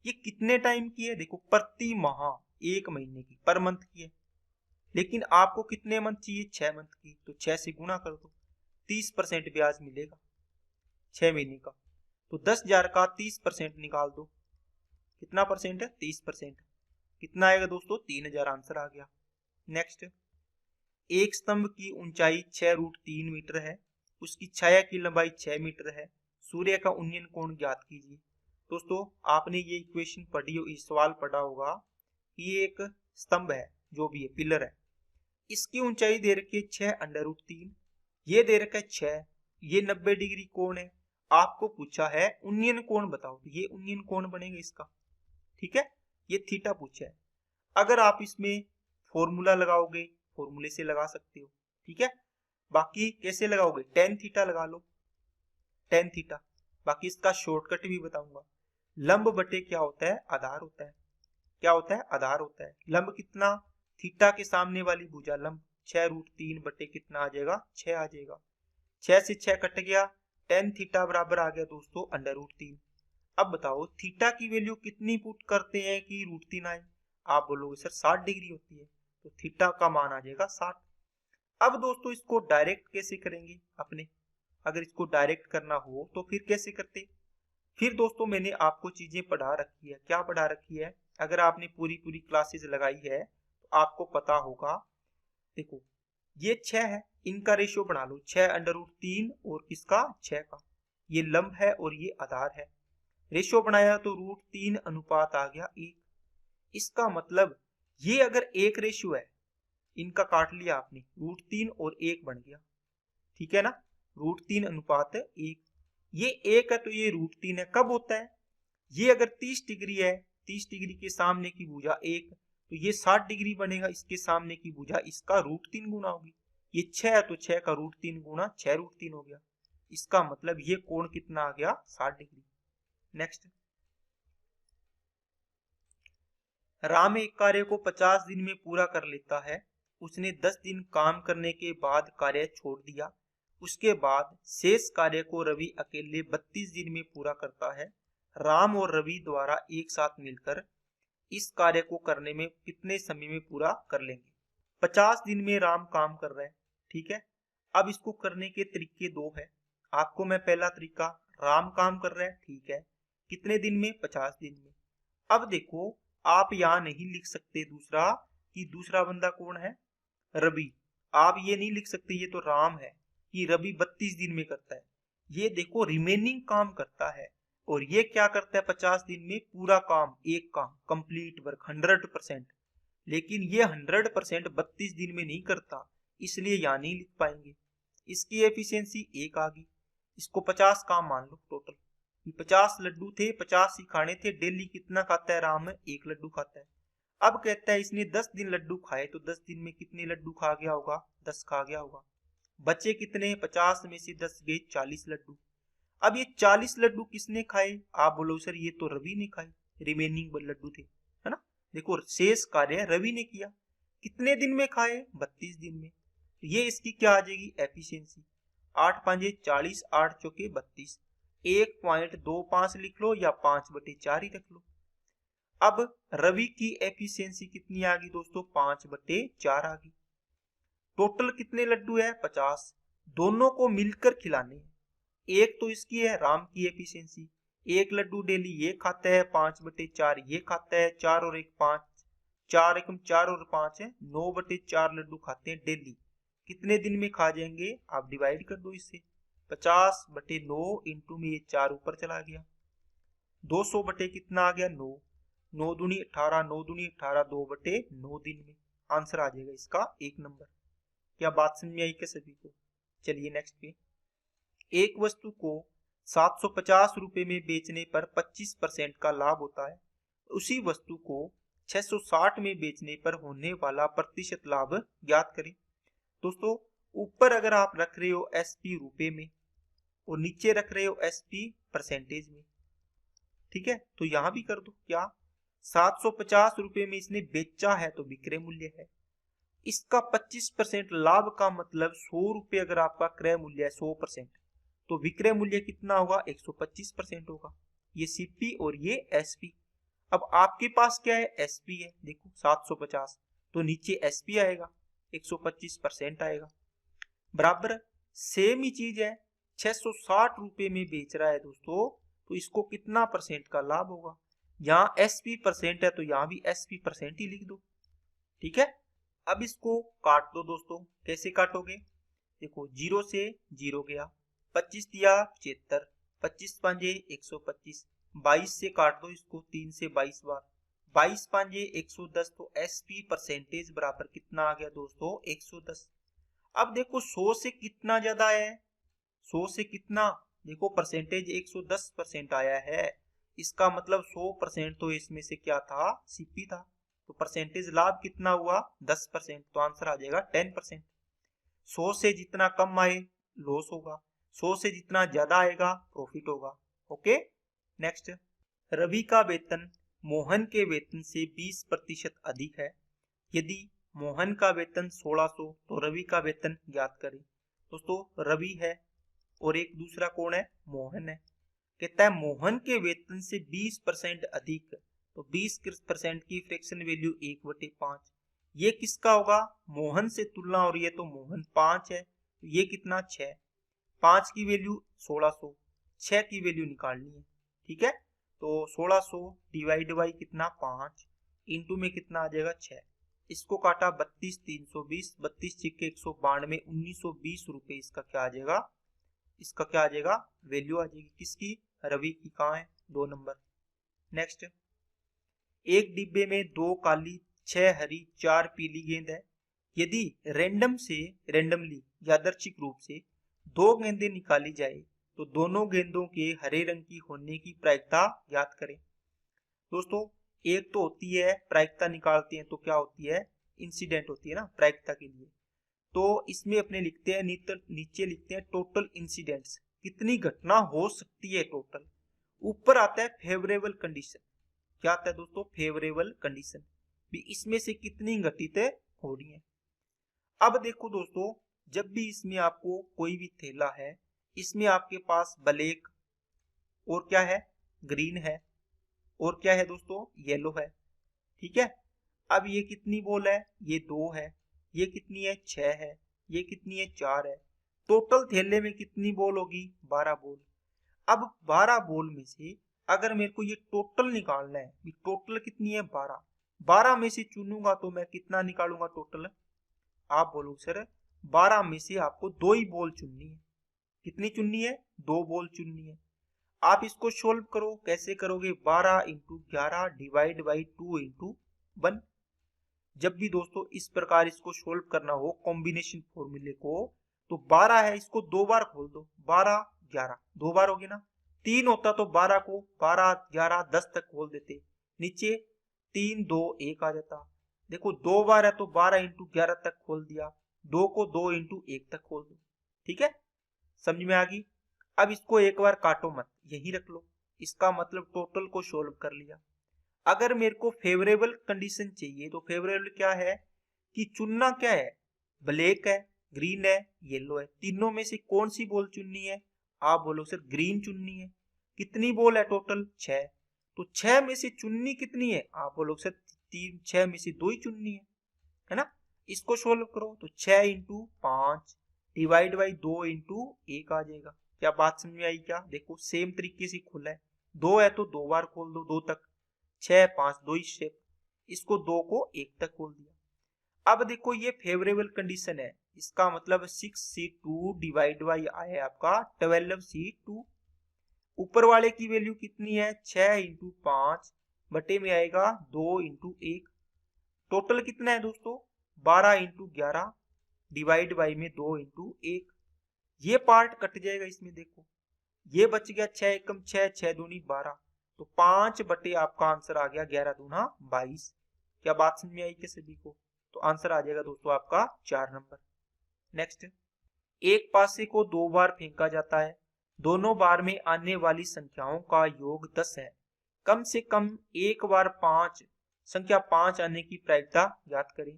[SPEAKER 1] ये कितने टाइम की है, देखो प्रति माह, 1 महीने की, पर मंथ की है, लेकिन आपको कितने मंथ चाहिए 6 मंथ की, तो 6 से गुणा कर दो, 30% ब्याज मिलेगा 6 महीने का। तो 10,000 का 30% निकाल दो, कितना परसेंट है 30%, कितना आएगा दोस्तों 3,000, आंसर आ गया। नेक्स्ट, एक स्तंभ की ऊंचाई 6√3 मीटर है, उसकी छाया की लंबाई 6 मीटर है, सूर्य का उन्नयन कोण ज्ञात कीजिए। दोस्तों आपने ये इक्वेशन पढ़ी हो, इस सवाल पढ़ा होगा, ये एक स्तंभ है, जो भी है पिलर है, इसकी ऊंचाई दे रखी है 6√3, ये दे रखा है 6, ये 90 डिग्री कोण है। आपको पूछा है उन्नयन कोण बताओ, ये उन्नयन कोण बनेगा इसका, ठीक है, ये थीटा पूछा है। अगर आप इसमें फॉर्मूला लगाओगे, फॉर्मूले से लगा सकते हो, ठीक है, बाकी कैसे लगाओगे, tan थीटा लगा लो, tan थीटा, बाकी इसका शॉर्टकट भी बताऊंगा। लंब बटे क्या होता है, आधार होता है, क्या होता है, आधार होता है। लंब कितना, थीटा के सामने वाली भुजा लंब, 6√3 बटे कितना आ जाएगा 6 आ जाएगा, 6 से 6 कट गया, tan थीटा बराबर आ गया दोस्तों √3। अब बताओ थीटा की वैल्यू कितनी पुट करते हैं कि √3 आए, आप बोलोगे सर 60 डिग्री होती है, तो थीटा का मान आ जाएगा 60। अब दोस्तों इसको डायरेक्ट कैसे करेंगे अपने, अगर इसको डायरेक्ट करना हो तो फिर कैसे करते, फिर दोस्तों मैंने आपको चीजें पढ़ा रखी है, क्या पढ़ा रखी है, अगर आपने पूरी क्लासेस लगाई है तो आपको पता होगा। देखो ये 6 है, इनका रेशियो बना लो, 6√3 और किसका 6 का, ये लंब है और ये आधार है, रेशियो बनाया तो √3 अनुपात आ गया 1। इसका मतलब ये अगर एक रेशियो है, इनका काट लिया आपने, √3 और 1 बन गया, ठीक है ना, √3 अनुपात 1, ये 1 है तो ये √3 है। कब होता है, ये अगर 30 डिग्री है, 30 डिग्री के सामने की भुजा 1, तो ये 60 डिग्री बनेगा, इसके सामने की भुजा इसका √3 गुना होगी। ये 6 है तो 6 का √3 गुना 6 √3 हो गया। इसका मतलब ये कोण कितना आ गया, 60 डिग्री। नेक्स्ट, राम एक कार्य को 50 दिन में पूरा कर लेता है। उसने 10 दिन काम करने के बाद कार्य छोड़ दिया। उसके बाद शेष कार्य को रवि अकेले 32 दिन में पूरा करता है। राम और रवि द्वारा एक साथ मिलकर इस कार्य को करने में कितने समय में पूरा कर लेंगे। 50 दिन में राम काम कर रहा है, ठीक है। अब इसको करने के तरीके दो है। आपको मैं पहला तरीका, राम काम कर रहा है, ठीक है, कितने दिन में, 50 दिन में। अब देखो, आप यहां नहीं लिख सकते दूसरा कि दूसरा बंदा कौन है, रवि। आप ये नहीं लिख सकते ये तो राम है कि रवि 32 दिन में करता है। ये देखो रिमेनिंग काम करता है, और ये क्या करता है 50 दिन में, पूरा काम, एक काम, कंप्लीट वर्क 100%। लेकिन ये 100% 32 दिन में नहीं करता, इसलिए यहाँ नहीं लिख पाएंगे। इसकी एफिशिएंसी 1 आ गई। इसको 50 काम मान लो टोटल, 50 लड्डू थे, 50 ही खाने थे। डेली कितना खाता है राम, 1 लड्डू खाता है। अब कहता है इसने 10 दिन लड्डू खाए, तो 10 दिन में कितने लड्डू खा गया होगा, 10 खा गया होगा। बचे कितने, 50 में से 10 गए, 40 लड्डू। अब ये 40 लड्डू किसने खाए, आप बोलो सर ये तो रवि ने खाए, रिमेनिंग लड्डू थे, है ना। देखो शेष कार्य रवि ने किया, कितने दिन में खाए, 32 दिन में। तो ये इसकी क्या आ जाएगी, एफिशिएंसी। 8 पांजे 40, 8 चौके 32, 1.25 लिख लो या 5/4 ही रख लो। अब रवि की एफिशिएंसी कितनी आ गई दोस्तों, 5/4 आ गई। टोटल कितने लड्डू है, 50। दोनों को मिलकर खिलाने हैं। एक तो इसकी है राम की एफिशिएंसी, 1 लड्डू डेली ये खाता है, 5/4 ये खाता है, 4 और 1 5, 4 एकम 4 और 5 है, 9/4 लड्डू खाते हैं डेली। कितने दिन में खा जाएंगे, आप डिवाइड कर दो इससे, 50/9 इंटू में ये 4 ऊपर चला गया, 200 बटे कितना आ गया, 9, 9 दूनी 18, 9 दूनी 18, 2/9 दिन में। आंसर आ जाएगा इसका 1 नंबर। क्या बात समझ में आई क्या सभी को। चलिए नेक्स्ट पे, एक वस्तु को 750 रुपए में बेचने पर 25% का लाभ होता है। उसी वस्तु को 660 में बेचने पर होने वाला प्रतिशत लाभ ज्ञात करें। दोस्तों, ऊपर अगर आप रख रहे हो एसपी रुपए में और नीचे रख रहे हो एसपी परसेंटेज में, ठीक है, तो यहां भी कर दो। क्या, 750 रुपए में इसने बेचा है तो विक्रय मूल्य है। इसका 25% लाभ का मतलब 100 रुपए अगर आपका क्रय मूल्य है 100%, तो विक्रय मूल्य कितना होगा, 125% होगा। ये सीपी और ये एसपी। अब आपके पास क्या है, एसपी है, देखो 750, तो नीचे एसपी आएगा, 125% आएगा। बराबर सेम ही चीज है, 660 रुपए में बेच रहा है दोस्तों, तो इसको कितना परसेंट का लाभ होगा। यहाँ एसपी परसेंट है तो यहाँ भी एसपी परसेंट ही लिख दो, ठीक है। अब इसको काट दो दोस्तों, कैसे काटोगे, देखो 0 से 0 गया, 25 दिया 75, 25 पांजे 125, 22 से काट दो इसको, 3 से 22 बार, 22 पांजे 110, तो एसपी परसेंटेज बराबर कितना आ गया दोस्तों, 110। अब देखो 100 से कितना ज्यादा है, 100 से कितना, देखो परसेंटेज 110% आया है, इसका मतलब 100% तो इसमें से क्या था, सीपी था। तो परसेंटेज लाभ कितना हुआ, 10%, तो आंसर आ जाएगा 10%। 100 से जितना कम आए लॉस होगा, 100 से जितना ज्यादा आएगा प्रॉफिट होगा। ओके नेक्स्ट, रवि का वेतन मोहन के वेतन से 20% अधिक है। यदि मोहन का वेतन 1600 तो रवि का वेतन ज्ञात करें। दोस्तों, रवि है और एक दूसरा कौन है, मोहन है। कहता है मोहन के वेतन से 20% अधिक, तो 20% की फ्रैक्शन वैल्यू 1/5। ये किसका होगा, मोहन से तुलना हो रही है तो मोहन 5 है, तो ये कितना 6, 5 की वैल्यू 1600, 6 की वैल्यू निकालनी है, ठीक है। तो 1600 डिवाइड बाई कितना 5, इंटू में कितना आ जाएगा 6। इसको काटा 32, 320, 32 छिक्के 192, 1920 रुपए इसका क्या आ जाएगा, इसका क्या आ जाएगा, वैल्यू आ जाएगी किसकी, रवि की। कहाँ है, 2 नंबर। नेक्स्ट, एक डिब्बे में 2 काली, 6 हरी, 4 पीली गेंद है। यदि रैंडमली यादृच्छिक रूप से 2 गेंदें निकाली जाए तो दोनों गेंदों के हरे रंग की होने की प्रायिकता ज्ञात करें। दोस्तों एक तो होती है प्रायिकता निकालते हैं तो क्या होती है, इंसिडेंट होती है ना प्रायिकता के लिए। तो इसमें अपने लिखते हैं नीचे लिखते हैं टोटल इंसिडेंट्स, कितनी घटना हो सकती है टोटल। ऊपर आता है फेवरेबल कंडीशन, क्या आता है दोस्तों, फेवरेबल कंडीशन भी इसमें से कितनी घटित हो रही है। अब देखो दोस्तों, जब भी इसमें आपको कोई भी थैला है, इसमें आपके पास ब्लैक और क्या है, ग्रीन है, और क्या है दोस्तों, येलो है। ठीक है, अब ये कितनी बॉल है, ये 2 है, ये कितनी है, 6 है, ये कितनी है, 4 है। टोटल थैले में कितनी बॉल होगी, 12 बॉल। अब 12 बॉल में से अगर मेरे को ये टोटल निकालना है, ये टोटल कितनी है, 12। 12 में से चुनूंगा तो मैं कितना निकालूंगा टोटल, आप बोलो सर 12 में से आपको 2 ही बॉल चुननी है। कितनी चुननी है, 2 बॉल चुननी है। आप इसको सोल्व करो, कैसे करोगे, 12 इंटू 11 डिवाइड बाई 2 इंटू 1। जब भी दोस्तों इस प्रकार इसको सोल्व करना हो कॉम्बिनेशन फॉर्मूले को, तो 12 है, इसको 2 बार खोल दो, 12 11 2 बार हो गया ना। 3 होता तो 12 को 12 11 10 तक खोल देते, नीचे 3 2 1 आ जाता। देखो 2 बार है तो 12 इंटू 11 तक खोल दिया, 2 को 2 इंटू 1 तक खोल दो। ठीक है, समझ में आ गई। अब इसको एक बार काटो मत, यही रख लो, इसका मतलब टोटल को सोल्व कर लिया। अगर मेरे को फेवरेबल कंडीशन चाहिए तो फेवरेबल क्या है कि चुनना क्या है, ब्लैक है, ग्रीन है, येलो है, तीनों में से कौन सी बॉल चुननी है, आप बोलो सर ग्रीन चुननी है। कितनी बॉल है टोटल, 6, तो 6 में से चुननी कितनी है, आप बोलो सर 6 में से 2 ही चुननी है ना। इसको सोल्व करो तो 6 इंटू 5 डिवाइड बाई 2 इंटू 1 आ जाएगा। क्या बात समझ में आई क्या, देखो सेम तरीके से खुला है, 2 है तो 2 बार खोल दो, 2 तक, 6 5 2 ही स्टेप, इसको 2 को 1 तक खोल दिया। अब देखो ये फेवरेबल कंडीशन है, इसका मतलब 6C2 डिवाइड बाई आया आपका 12C2। ऊपर वाले की वैल्यू कितनी है, 6 इंटू 5 बटे में आएगा 2 इंटू 1। टोटल कितना है दोस्तों, 12 इंटू 11 डिवाइड बाई में 2 इंटू 1। ये पार्ट कट जाएगा इसमें, देखो ये बच गया 6 एकम 6 6 दूनी 12, तो 5 बटे आपका आंसर आ गया 11 दूना 22। क्या बात समझ में आई क्या सभी को, तो आंसर आ जाएगा दोस्तों आपका 4 नंबर। नेक्स्ट, एक पासे को 2 बार फेंका जाता है, दोनों बार में आने वाली संख्याओं का योग 10 है, कम से कम एक बार 5 संख्या 5 आने की प्रायिकता ज्ञात करें।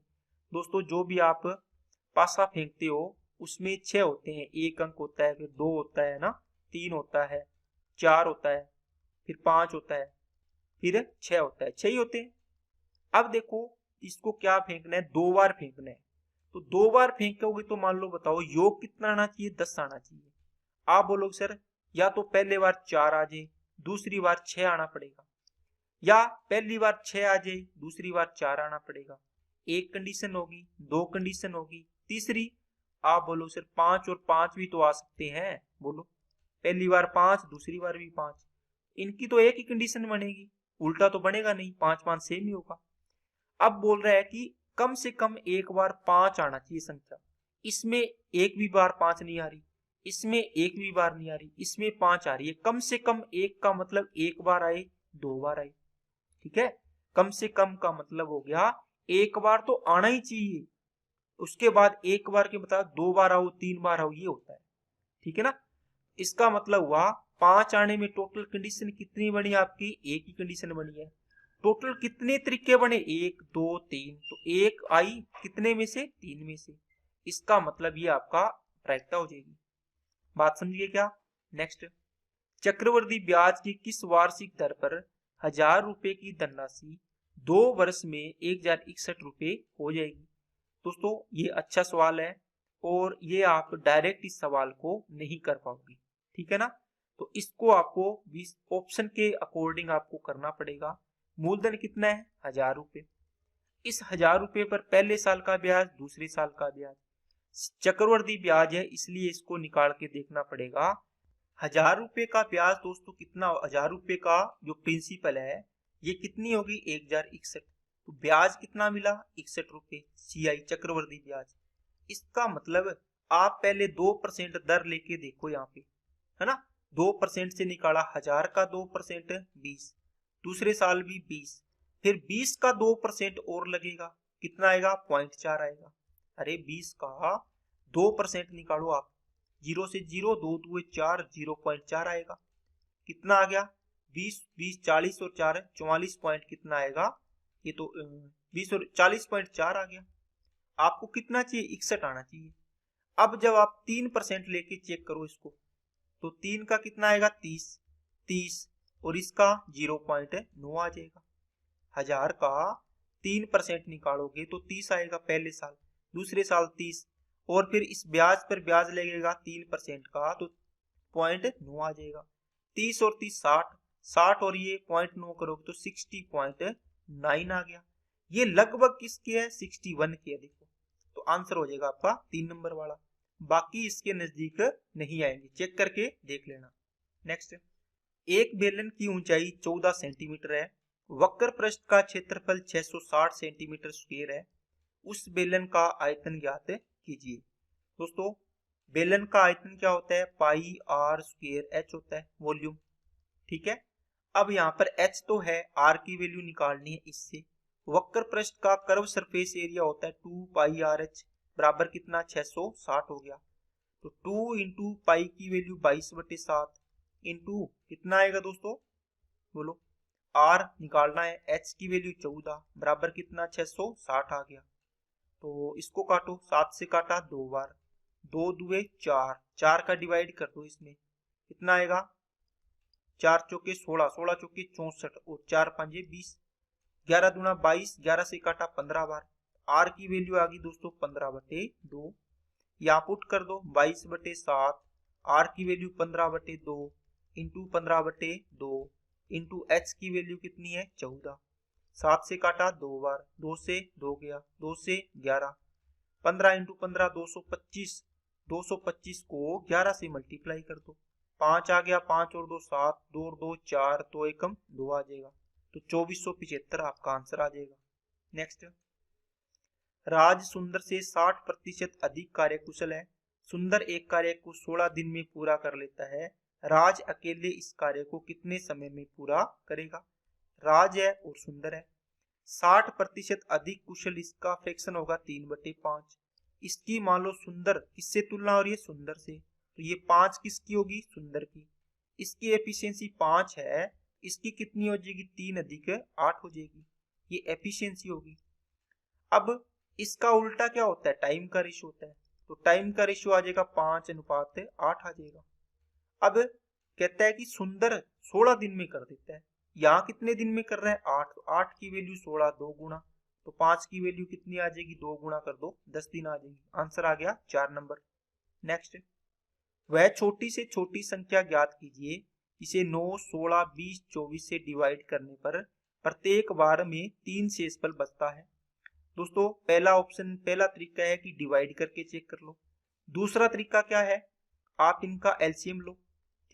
[SPEAKER 1] दोस्तों जो भी आप पासा फेंकते हो उसमें 6 होते हैं, 1 अंक होता है, फिर 2 होता है ना, 3 होता है, 4 होता है, फिर 5 होता है, फिर 6 होता है, 6 ही होते हैं। अब देखो इसको क्या फेंकना है, 2 बार फेंकना है, तो 2 बार फेंकोगे तो मान लो बताओ योग कितना आना चाहिए, 10 आना चाहिए। आप बोलोगे सर या तो पहले बार 4 आ जाए, दूसरी बार 6 आना पड़ेगा, या पहली बार 6 आ जाए, दूसरी बार 4 आना पड़ेगा। एक कंडीशन होगी, 2 कंडीशन होगी, तीसरी आप बोलो सर 5 और 5 भी तो आ सकते हैं, बोलो पहली बार 5 दूसरी बार भी 5, इनकी तो एक ही कंडीशन बनेगी, उल्टा तो बनेगा नहीं, 5 5 सेम ही होगा। अब बोल रहा है कि कम से कम एक बार 5 आना चाहिए संख्या, इसमें एक भी बार 5 नहीं आ रही, इसमें एक भी बार नहीं आ रही, इसमें 5 आ रही है। कम से कम एक का मतलब एक बार आए, 2 बार आए, ठीक है, कम से कम का मतलब हो गया एक बार तो आना ही चाहिए, उसके बाद एक बार के बता 2 बार आओ 3 बार आओ, ये होता है, ठीक है ना। इसका मतलब हुआ 5 आने में टोटल कंडीशन कितनी बनी आपकी, एक ही कंडीशन बनी है। टोटल कितने तरीके बने, 1 2 3, तो एक आई कितने में से, 3 में से, इसका मतलब ये आपका प्रायिकता हो जाएगी। बात समझिए क्या। नेक्स्ट, चक्रवृद्धि ब्याज की किस वार्षिक दर पर 1000 रुपए की धनराशि 2 वर्ष में 1061 रुपए हो जाएगी। दोस्तों ये अच्छा सवाल है और ये आप डायरेक्ट इस सवाल को नहीं कर पाओगे, ठीक है ना। तो इसको आपको ऑप्शन के अकॉर्डिंग आपको करना पड़ेगा। मूलधन कितना है, 1000 रुपए, इस 1000 रुपए पर पहले साल का ब्याज, दूसरे साल का ब्याज, चक्रवृद्धि ब्याज है इसलिए इसको निकाल के देखना पड़ेगा। 1000 रुपए का ब्याज दोस्तों कितना, 1000 रुपए का जो प्रिंसिपल है ये कितनी होगी 1061। तो ब्याज कितना मिला 61 रुपए, CI चक्रवर्ती ब्याज। इसका मतलब आप पहले 2% दर लेके देखो यहाँ पे, है ना। 2% से निकाला, 1000 का 2% 20, दूसरे साल भी 20, फिर 20 का 2% और लगेगा, कितना आएगा 0.4 आएगा। अरे 20 का 2% निकालो आप, 0 से 0, 2 2 4, 0.4 आएगा। कितना आ गया 20 20 40 और 4 44 पॉइंट कितना आएगा, ये तो 20 और 40.4 आ गया। आपको कितना चाहिए 61 आना चाहिए। अब जब आप 3% लेके चेक करो इसको, तो 3 का कितना आएगा 30 30 और इसका 0.9 आ जाएगा। 1000 का 3% निकालोगे तो 30 आएगा पहले साल, दूसरे साल 30, और फिर इस ब्याज पर ब्याज लगेगा 3% का, तो 0.9 आ जाएगा। 30 और 30 60, 60 और ये 0.9 करोगे तो 60.9 आ गया। ये लगभग किसके है 61 के है। देखो तो आंसर हो जाएगा आपका 3 नंबर वाला, बाकी इसके नजदीक नहीं आएंगे, चेक करके देख लेना। नेक्स्ट, एक बेलन की ऊंचाई 14 सेंटीमीटर है, वक्र पृष्ठ का क्षेत्रफल 660 सेंटीमीटर स्क्वायर है, उस बेलन का आयतन ज्ञात कीजिए। दोस्तों बेलन का आयतन क्या होता है, पाई आर स्क्वायर एच होता है, वॉल्यूम। ठीक है, अब यहाँ पर एच तो है, आर की वैल्यू निकालनी है इससे। वक्र पृष्ठ का कर्व सरफेस एरिया होता है 2 पाई आर एच, बराबर कितना 660 हो गया। तो 2 इंटू पाई की वैल्यू 22/7 इंटू कितना आएगा दोस्तों, बोलो। आर निकालना है, एच की वैल्यू 14, बराबर कितना 660 आ गया। तो इसको काटो, 7 से काटा 2 बार, 2 दुए 4, 4 का डिवाइड कर दो इसमें, कितना आएगा 4 चौके 16, 16 चौके 64 और 4 पंजे 20, 11 दूना 22, 11 से काटा 15 बार। आर की वैल्यू आ गई दोस्तों 15/2, यहाँ पुट कर दो 22/7, आर की वैल्यू 15/2 इंटू 15/2 इंटू एच की वैल्यू कितनी है 14, 7 से काटा 2 बार, 2 से 2 गया, 2 से 11, 15 इंटू 15 225, 225 को 11 से मल्टीप्लाई कर दो, 5 आ गया, 5 और 2 7, 2 और 2 4, 2 एकम 2 आ जाएगा, तो 2475 आपका आंसर आ जाएगा। नेक्स्ट, राज सुंदर से 60% अधिक कार्यकुशल है। सुंदर एक कार्य को 16 दिन में पूरा कर लेता है, राज अकेले इस कार्य को कितने समय में पूरा करेगा। राज है और सुंदर है, 60% अधिक कुशल, इसका फ्रैक्शन होगा 3/5। इसकी मान लो सुंदर किससे तुलना हो रही है, सुंदर से, तो ये 5 किसकी होगी, सुंदर की। इसकी एफिशिएंसी 5 है, इसकी कितनी हो जाएगी 3 अधिक 8 हो जाएगी, ये एफिशिएंसी होगी। अब इसका उल्टा क्या होता है, टाइम का रेशियो होता है, तो टाइम का रेशियो आ जाएगा 5:8 आ जाएगा। अब कहता है कि सुंदर 16 दिन में कर देता है, यहाँ कितने दिन में कर रहा है 8, तो 8 की वैल्यू 16, 2 गुना, तो 5 की वैल्यू कितनी आ जाएगी 2 गुना कर दो 10 दिन आ जाएगी, आंसर आ गया 4 नंबर। नेक्स्ट, वह छोटी से छोटी संख्या ज्ञात कीजिए इसे 9 16 20 24 से डिवाइड करने पर प्रत्येक बार में 3 शेषफल बचता है। दोस्तों पहला ऑप्शन, पहला तरीका है कि डिवाइड करके चेक कर लो। दूसरा तरीका क्या है, आप इनका एलसीएम लो,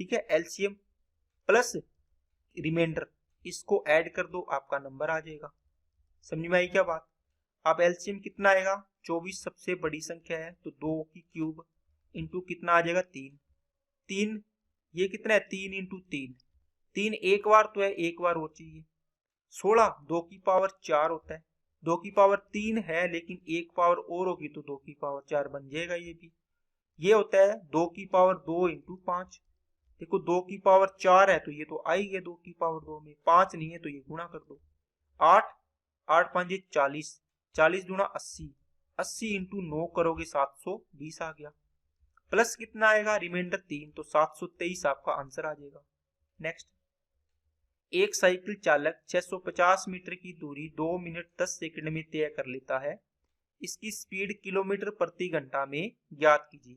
[SPEAKER 1] ठीक है, एलसीएम प्लस रिमाइंडर, इसको ऐड कर दो, आपका नंबर आ जाएगा। समझ में आई क्या बात। अब एलसीएम कितना आएगा, 24 सबसे बड़ी संख्या है तो 2 की क्यूब इंटू कितना आ जाएगा 3, 3 ये कितना है 3 इंटू 3, 3 एक बार तो है, एक बार और चाहिए। 16 2 की पावर 4 होता है, 2 की पावर 3 है लेकिन एक पावर और होगी तो 2 की पावर 4 बन जाएगा ये भी। ये होता है 2 की पावर 2 इंटू 5, देखो 2 की पावर 4 है तो ये तो आई है 2 की पावर 2 में, 5 नहीं है तो ये गुणा कर दो, 8 8 5 40, 40 दूना 80, 80 इंटू 9 करोगे 720 आ गया, प्लस कितना आएगा रिमाइंडर 3, तो 723 आपका आंसर आ जाएगा। नेक्स्ट, एक साइकिल चालक 650 मीटर की दूरी 2 मिनट 10 सेकंड में तय कर लेता है, इसकी स्पीड किलोमीटर प्रति घंटा में ज्ञात कीजिए।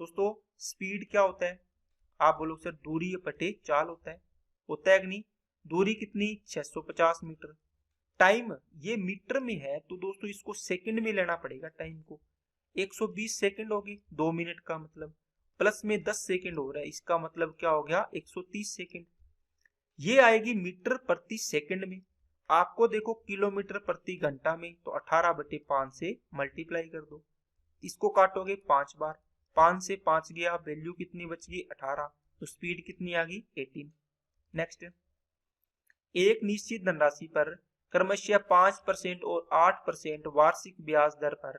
[SPEAKER 1] दोस्तों स्पीड क्या होता है, आप बोलो सर दूरी बटे चाल होता है कि नहीं। दूरी कितनी 650 मीटर, टाइम ये मीटर में है तो दोस्तों इसको सेकंड में लेना पड़ेगा, टाइम को 120 सेकंड होगी 2 मिनट का मतलब, प्लस में 10 सेकंड हो रहा है, इसका मतलब क्या हो गया 130 सेकंड। ये आएगी मीटर प्रति सेकंड में। आपको देखो किलोमीटर प्रति घंटा में, तो 18/5 से मल्टीप्लाई कर दो। इसको काटोगे 5 बार, 5 से 5 गया, वैल्यू कितनी बच गई 18, तो स्पीड कितनी आ गई 18। नेक्स्ट, एक निश्चित धनराशि पर क्रमशः 5% और 8% वार्षिक ब्याज दर पर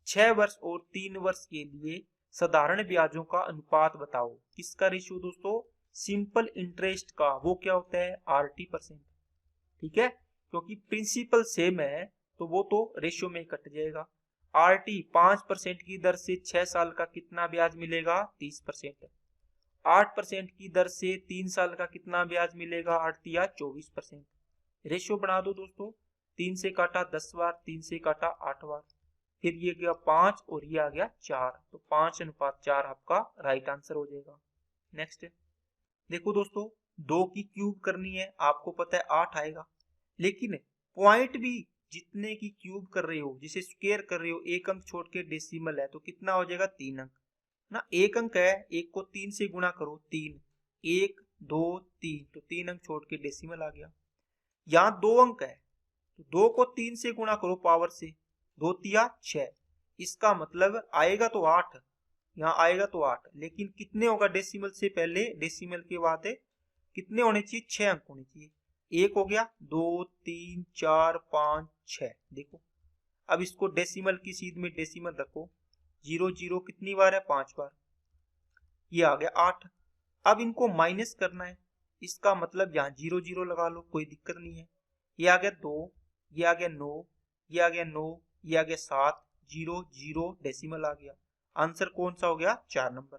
[SPEAKER 1] 6 वर्ष और 3 वर्ष के लिए साधारण ब्याजों का अनुपात बताओ। किसका रेशियो दोस्तों? सिंपल इंटरेस्ट का। वो क्या होता है? RT%। ठीक है, क्योंकि प्रिंसिपल सेम है तो वो तो रेशियो में कट जाएगा। RT 5% की दर से 6 साल का कितना ब्याज मिलेगा? 30%। 8% की दर से 3 साल का कितना ब्याज मिलेगा? 8 या 24%। रेशियो बना दो दोस्तों, 3 से काटा 10 बार, 3 से काटा 8 बार, फिर ये गया 5 और ये आ गया 4, तो 5:4 आपका राइट आंसर हो जाएगा। नेक्स्ट देखो दोस्तों, 2 की क्यूब करनी है, आपको पता है 8 आएगा, लेकिन पॉइंट भी जितने की क्यूब कर रहे हो, जिसे स्क्वायर कर रहे हो, एक अंक छोड़ के डेसिमल है, तो कितना हो जाएगा? 3 अंक ना। एक अंक है, एक को 3 से गुणा करो, 3, 1 2 3, तो 3 अंक छोड़ के डेसिमल आ गया। यहाँ 2 अंक है, तो 2 को 3 से गुणा करो पावर से, 2 तिया 6, इसका मतलब आएगा तो 8, यहाँ आएगा तो 8, लेकिन कितने होगा डेसिमल से पहले, डेसिमल के बाद कितने होने चाहिए? 6 अंक होने चाहिए। एक हो गया, 2 3 4 5 6। देखो अब इसको डेसिमल की सीध में डेसिमल रखो, 0 0 कितनी बार है? 5 बार, ये आ गया 8। अब इनको माइनस करना है, इसका मतलब यहाँ 0 0 लगा लो, कोई दिक्कत नहीं है। ये आ गया 2, ये आ गया 9, ये आ गया 9, ये आ गया 7, 0 0 डेसिमल आ गया। आंसर कौन सा हो गया? 4 नंबर।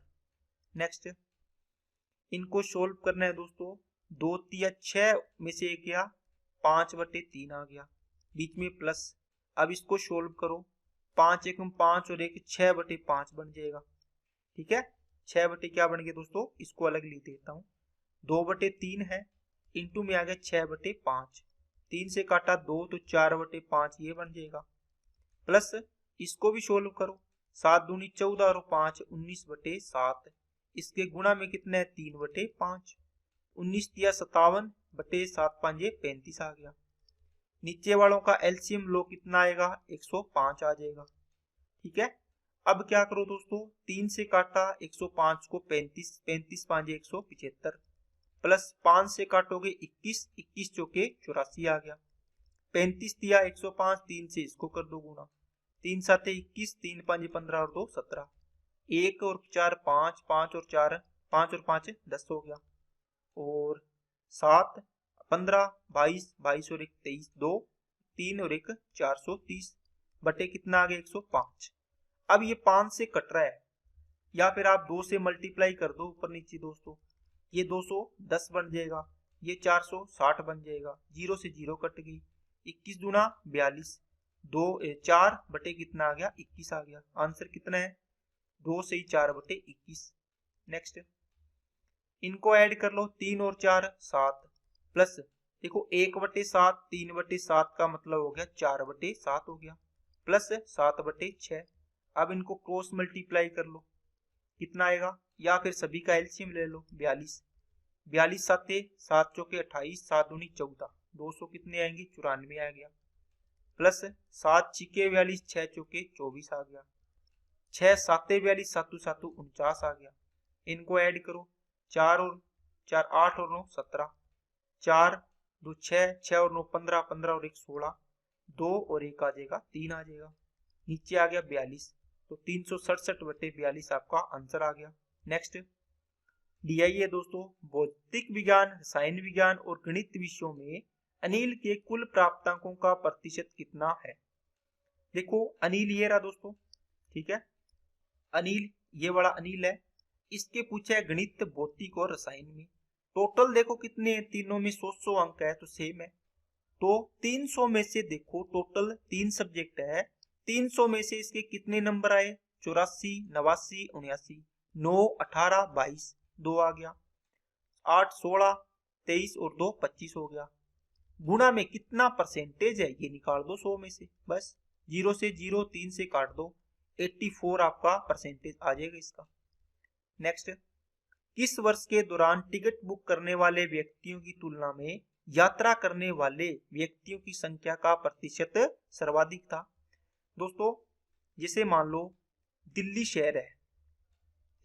[SPEAKER 1] नेक्स्ट, इनको सोल्व करना है दोस्तों, 2 तिया 6 में से एक गया, 5/3 आ गया, बीच में प्लस। अब इसको सोल्व करो, 5 एकम 5 और 1 6/5 बन जाएगा। ठीक है, 6 बटे क्या बन गया दोस्तों? इसको अलग लिख देता हूँ, 2/3 है, इंटू में आ गया 6/5, 3 से काटा 2, तो 4/5 ये बन जाएगा, प्लस इसको भी सोल्व करो, 7 दूनी 14 और 5 19/7, इसके गुणा में कितना है? 3/5, 19 तिया 57/7 5 35 आ गया। नीचे वालों का एलसीएम लो, कितना आएगा? 105 आ जाएगा। ठीक है, अब क्या करो दोस्तों, 3 से काटा 105 को 35, 35 5 175, प्लस 5 से काटोगे 21, 21 चौके 84 आ गया। 35 दिया 105, 3 से इसको कर दो गुना, 3 7 21, 3 5 15 और 2 17, 1 और 4 5, 5 और 4 5 और 5 10 हो गया, और 7 15 22, 22 और 1 23, 2 3 और 1 430 बटे कितना आ गया? 105। अब ये 5 से कट रहा है, या फिर आप 2 से मल्टीप्लाई कर दो ऊपर नीचे दोस्तों, ये 210 बन जाएगा, ये 460 बन जाएगा, 0 से 0 कट गई, 21 दूना 42, 2 4 बटे कितना आ गया? 21 आ गया। आंसर कितना है? 2 से 4/21। नेक्स्ट, इनको ऐड कर लो, 3 और 4 7, प्लस देखो 1/7, 3/7 का मतलब हो गया 4/7 हो गया, प्लस 7/6। अब इनको क्रॉस मल्टीप्लाई कर लो, कितना आएगा? या फिर सभी का एलसीएम ले लो, 42, 42 7 7 चौके 28, 7 दूनी 14, 200 कितने आएंगे? 94 आ गया, प्लस 7 छिके 42, 6 चौके 24 आ गया, 6 7 42, 7 7 49 आ गया। इनको ऐड करो, 4 और 4 8 और 9 17, 4 2 6, 6 और 9 15, 15 और 1 16, 2 और 1 आ जाएगा, 3 आ जाएगा, नीचे आ गया 42, तो 367/42 आपका आंसर आ गया। नेक्स्ट, दिया है दोस्तों, भौतिक विज्ञान, रसायन विज्ञान और गणित विषयों में अनिल के कुल प्राप्तांकों का प्रतिशत कितना है? देखो अनिल ये रहा दोस्तों, ठीक है, अनिल ये बड़ा अनिल है, इसके पूछा है गणित, भौतिक और रसायन में। टोटल देखो कितने हैं, तीनों में 100 अंक है, तो सेम है। तो 300 में से देखो, टोटल 3 सब्जेक्ट है, 300 में से इसके कितने नंबर आए? 84 89 79, 9 18 22, 2 आ गया, 8 16 23 और 2 25 हो गया। गुणा में कितना परसेंटेज है ये निकाल दो 100 में से, बस 0 से 0 3 से काट दो, 84 आपका परसेंटेज आ जाएगा इसका। नेक्स्ट, किस वर्ष के दौरान टिकट बुक करने वाले व्यक्तियों की तुलना में यात्रा करने वाले व्यक्तियों की संख्या का प्रतिशत सर्वाधिक था। दोस्तों जैसे मान लो दिल्ली शहर है,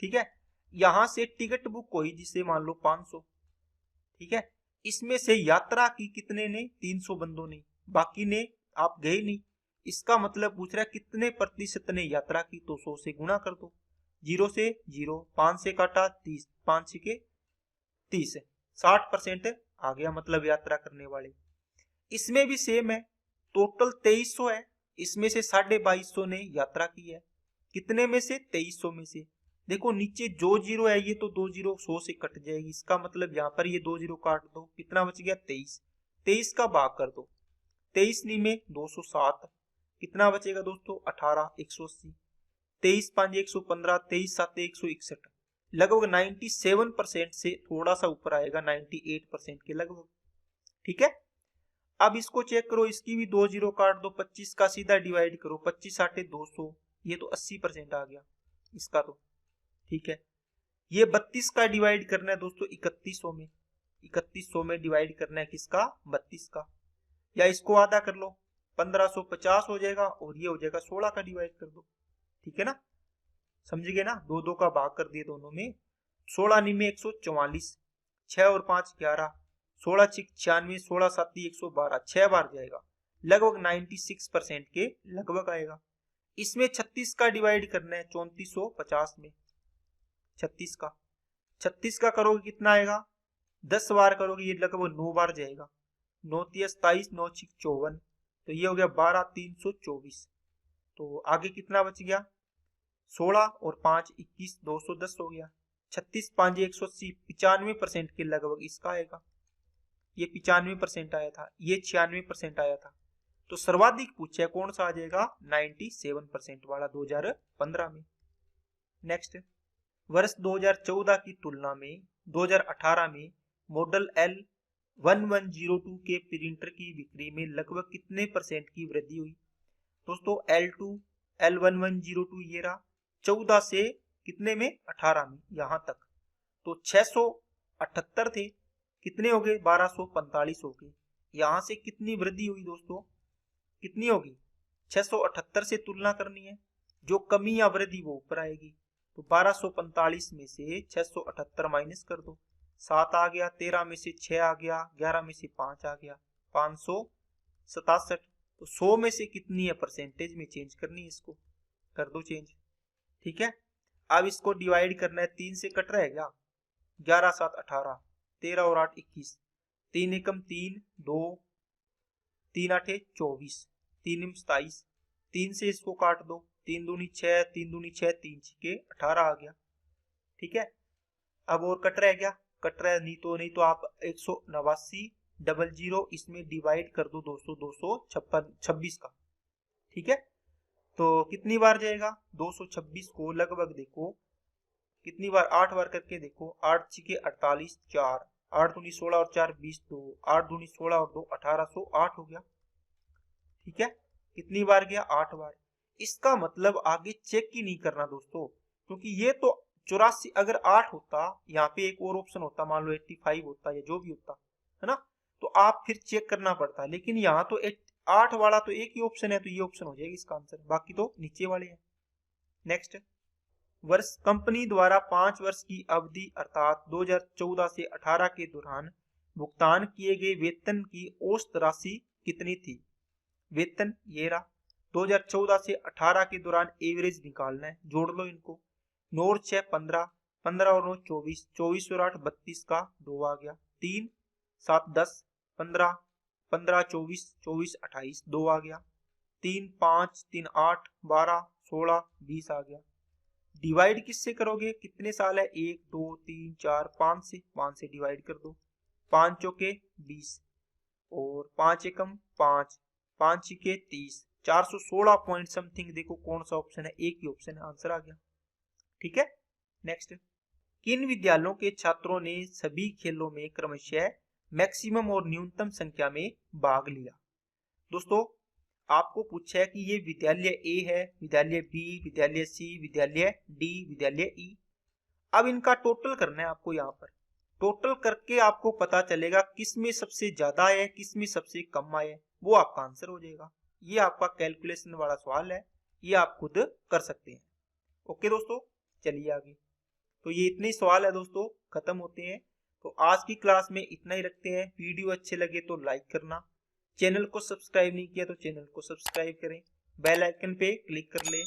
[SPEAKER 1] ठीक है, यहां से टिकट बुक हुई जिसे मान लो 500, ठीक है, इसमें से यात्रा की कितने ने, 300 बंदों ने, बाकी ने आप गए नहीं। इसका मतलब पूछ रहा है कितने प्रतिशत ने यात्रा की, तो 100 से गुणा कर दो, 0 से 0, 5 से काटा 30, 5 के 30, 60% आ गया मतलब यात्रा करने वाले। इसमें भी सेम है, टोटल 2300 है, इसमें से 2250 ने यात्रा की है, कितने में से, 2300 में से। देखो नीचे जो जीरो है ये तो 2 जीरो 100 से कट जाएगी, इसका मतलब यहाँ पर ये 2 जीरो काट दो, कितना बच गया, 23, 23 का भाग कर दो, 23 नी में 207, कितना बचेगा दोस्तों, 18, 180, 23 5 115, 23 7 161, लगभग 97% से थोड़ा सा ऊपर आएगा, 98% के लगभग, ठीक है। अब इसको चेक करो, इसकी भी 2 जीरो काट दो, 25 का सीधा डिवाइड करो, 25 8 200, ये तो 80% आ गया इसका तो, ठीक है। ये 32 का डिवाइड करना है दोस्तों 3100 में, 3100 में डिवाइड करना है किसका, 32 का, या इसको आधा कर लो, 1550 हो जाएगा, और ये हो जाएगा 16 का डिवाइड कर दो, ठीक है ना, समझ गए ना, दो दो का भाग कर दिए दोनों में, 16 नी में 144, 6 और 5 11, 16 6 96, 16 7 112, 6 बार जाएगा, लगभग 96% के लगभग आएगा। इसमें 36 का डिवाइड करना है 3450 में, 36 का, 36 का करोगे कितना आएगा, 10 बार करोगे ये लगभग 9 बार जाएगा, 9 3 27, 9 6 54, तो ये हो गया 12 324, तो आगे कितना बच गया, 16 और 5 21, 210 हो गया, 36 5 180, 95% के लगभग इसका आएगा, ये 95% आया था, ये 96% आया था, तो सर्वाधिक पूछा है कौन सा आ जाएगा, 97% वाला 2015 में। नेक्स्ट, वर्ष 2014 की तुलना में 2018 में मॉडल L1102 के प्रिंटर की बिक्री में लगभग कितने परसेंट की वृद्धि हुई। दोस्तों L1102 ये रहा, 14 से कितने में, 18 में, यहां तक तो 678 थे, कितने हो गए, 1245 हो गए। यहां से कितनी वृद्धि हुई दोस्तों, कितनी होगी, 678 से तुलना करनी है, जो कमी या वृद्धि वो ऊपर आएगी, तो 1245 में से 678 माइनस कर दो, 7 आ गया, 13 में से 6 आ गया, 11 में से 5 आ गया, 567, तो 100 में से कितनी है परसेंटेज में चेंज करनी है, इसको कर दो चेंज, ठीक है। अब इसको डिवाइड करना है, 3 से कट रहेगा, 11 7 18, 13 और 8 21, 3 एकम 3 2, 3 8 24, 3 27, 3 से इसको काट दो, 3 दूनी 6, 3 दूनी 6, 3 6 18 आ गया, ठीक है। अब और कट रह गया, कट रहा नहीं तो आप 189 00 इसमें डिवाइड कर दो 200 256 का, ठीक है, तो कितनी बार जाएगा, 226 को लगभग देखो कितनी बार, 8 बार करके देखो, 8 6 48, 4 8 दूनी 16 और 4 20, 2 8 दूनी 16 और 2 1808 हो गया, ठीक है, कितनी बार गया, 8 बार। इसका मतलब आगे चेक ही नहीं करना दोस्तों, क्योंकि ये तो 84, अगर 8 होता, यहाँ पे एक और ऑप्शन होता, मान लो 85 होता या जो भी होता है ना, तो आप फिर चेक करना पड़ता, लेकिन यहाँ तो 8 वाला तो एक ही ऑप्शन है, तो ये ऑप्शन हो जाएगा इसका आंसर, बाकी तो नीचे वाले हैं। नेक्स्ट, वर्ष कंपनी द्वारा 5 वर्ष की अवधि अर्थात 2014 से 18 के दौरान भुगतान किए गए वेतन की औसत राशि कितनी थी। वेतन ये रहा, 2014 से 18 के दौरान एवरेज निकालना है, जोड़ लो इनको, 9 और 6 15, 15 और 9 24, 24 और 8 32 का 2 आ गया, 3 7 10, 15 15 24 24 28 2 आ गया, 3 5 3 8 12 16 20 आ गया। डिवाइड किससे करोगे, कितने साल है, 1 2 3 4 5 से डिवाइड कर दो, 5 चौके 20 और 5 एकम 5, 5 के 30, 416 पॉइंट समथिंग। देखो कौन सा ऑप्शन है, एक ही ऑप्शन है, आंसर आ गया, ठीक है। नेक्स्ट, किन विद्यालयों के छात्रों ने सभी खेलों में क्रमशः मैक्सिमम और न्यूनतम संख्या में भाग लिया। दोस्तों आपको पूछा है कि ये विद्यालय ए है, विद्यालय बी, विद्यालय सी, विद्यालय डी, विद्यालय ई। अब इनका टोटल करना है आपको। यहाँ पर टोटल करके आपको पता चलेगा किस में सबसे ज्यादा आया है, किस में सबसे कम आया है, वो आपका आंसर हो जाएगा। ये आपका कैलकुलेशन वाला सवाल है, ये आप खुद कर सकते हैं। ओके दोस्तों, चलिए आगे। तो ये इतने सवाल है दोस्तों, खत्म होते हैं। तो आज की क्लास में इतना ही रखते हैं। वीडियो अच्छे लगे तो लाइक करना, चैनल को सब्सक्राइब नहीं किया तो चैनल को सब्सक्राइब करें, बेल आइकन पे क्लिक कर ले,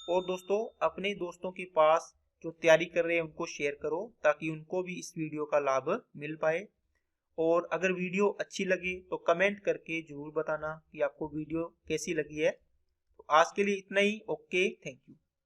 [SPEAKER 1] और दोस्तों अपने दोस्तों के पास जो तैयारी कर रहे हैं उनको शेयर करो ताकि उनको भी इस वीडियो का लाभ मिल पाए। और अगर वीडियो अच्छी लगे तो कमेंट करके जरूर बताना कि आपको वीडियो कैसी लगी है। तो आज के लिए इतना ही। Okay, thank you.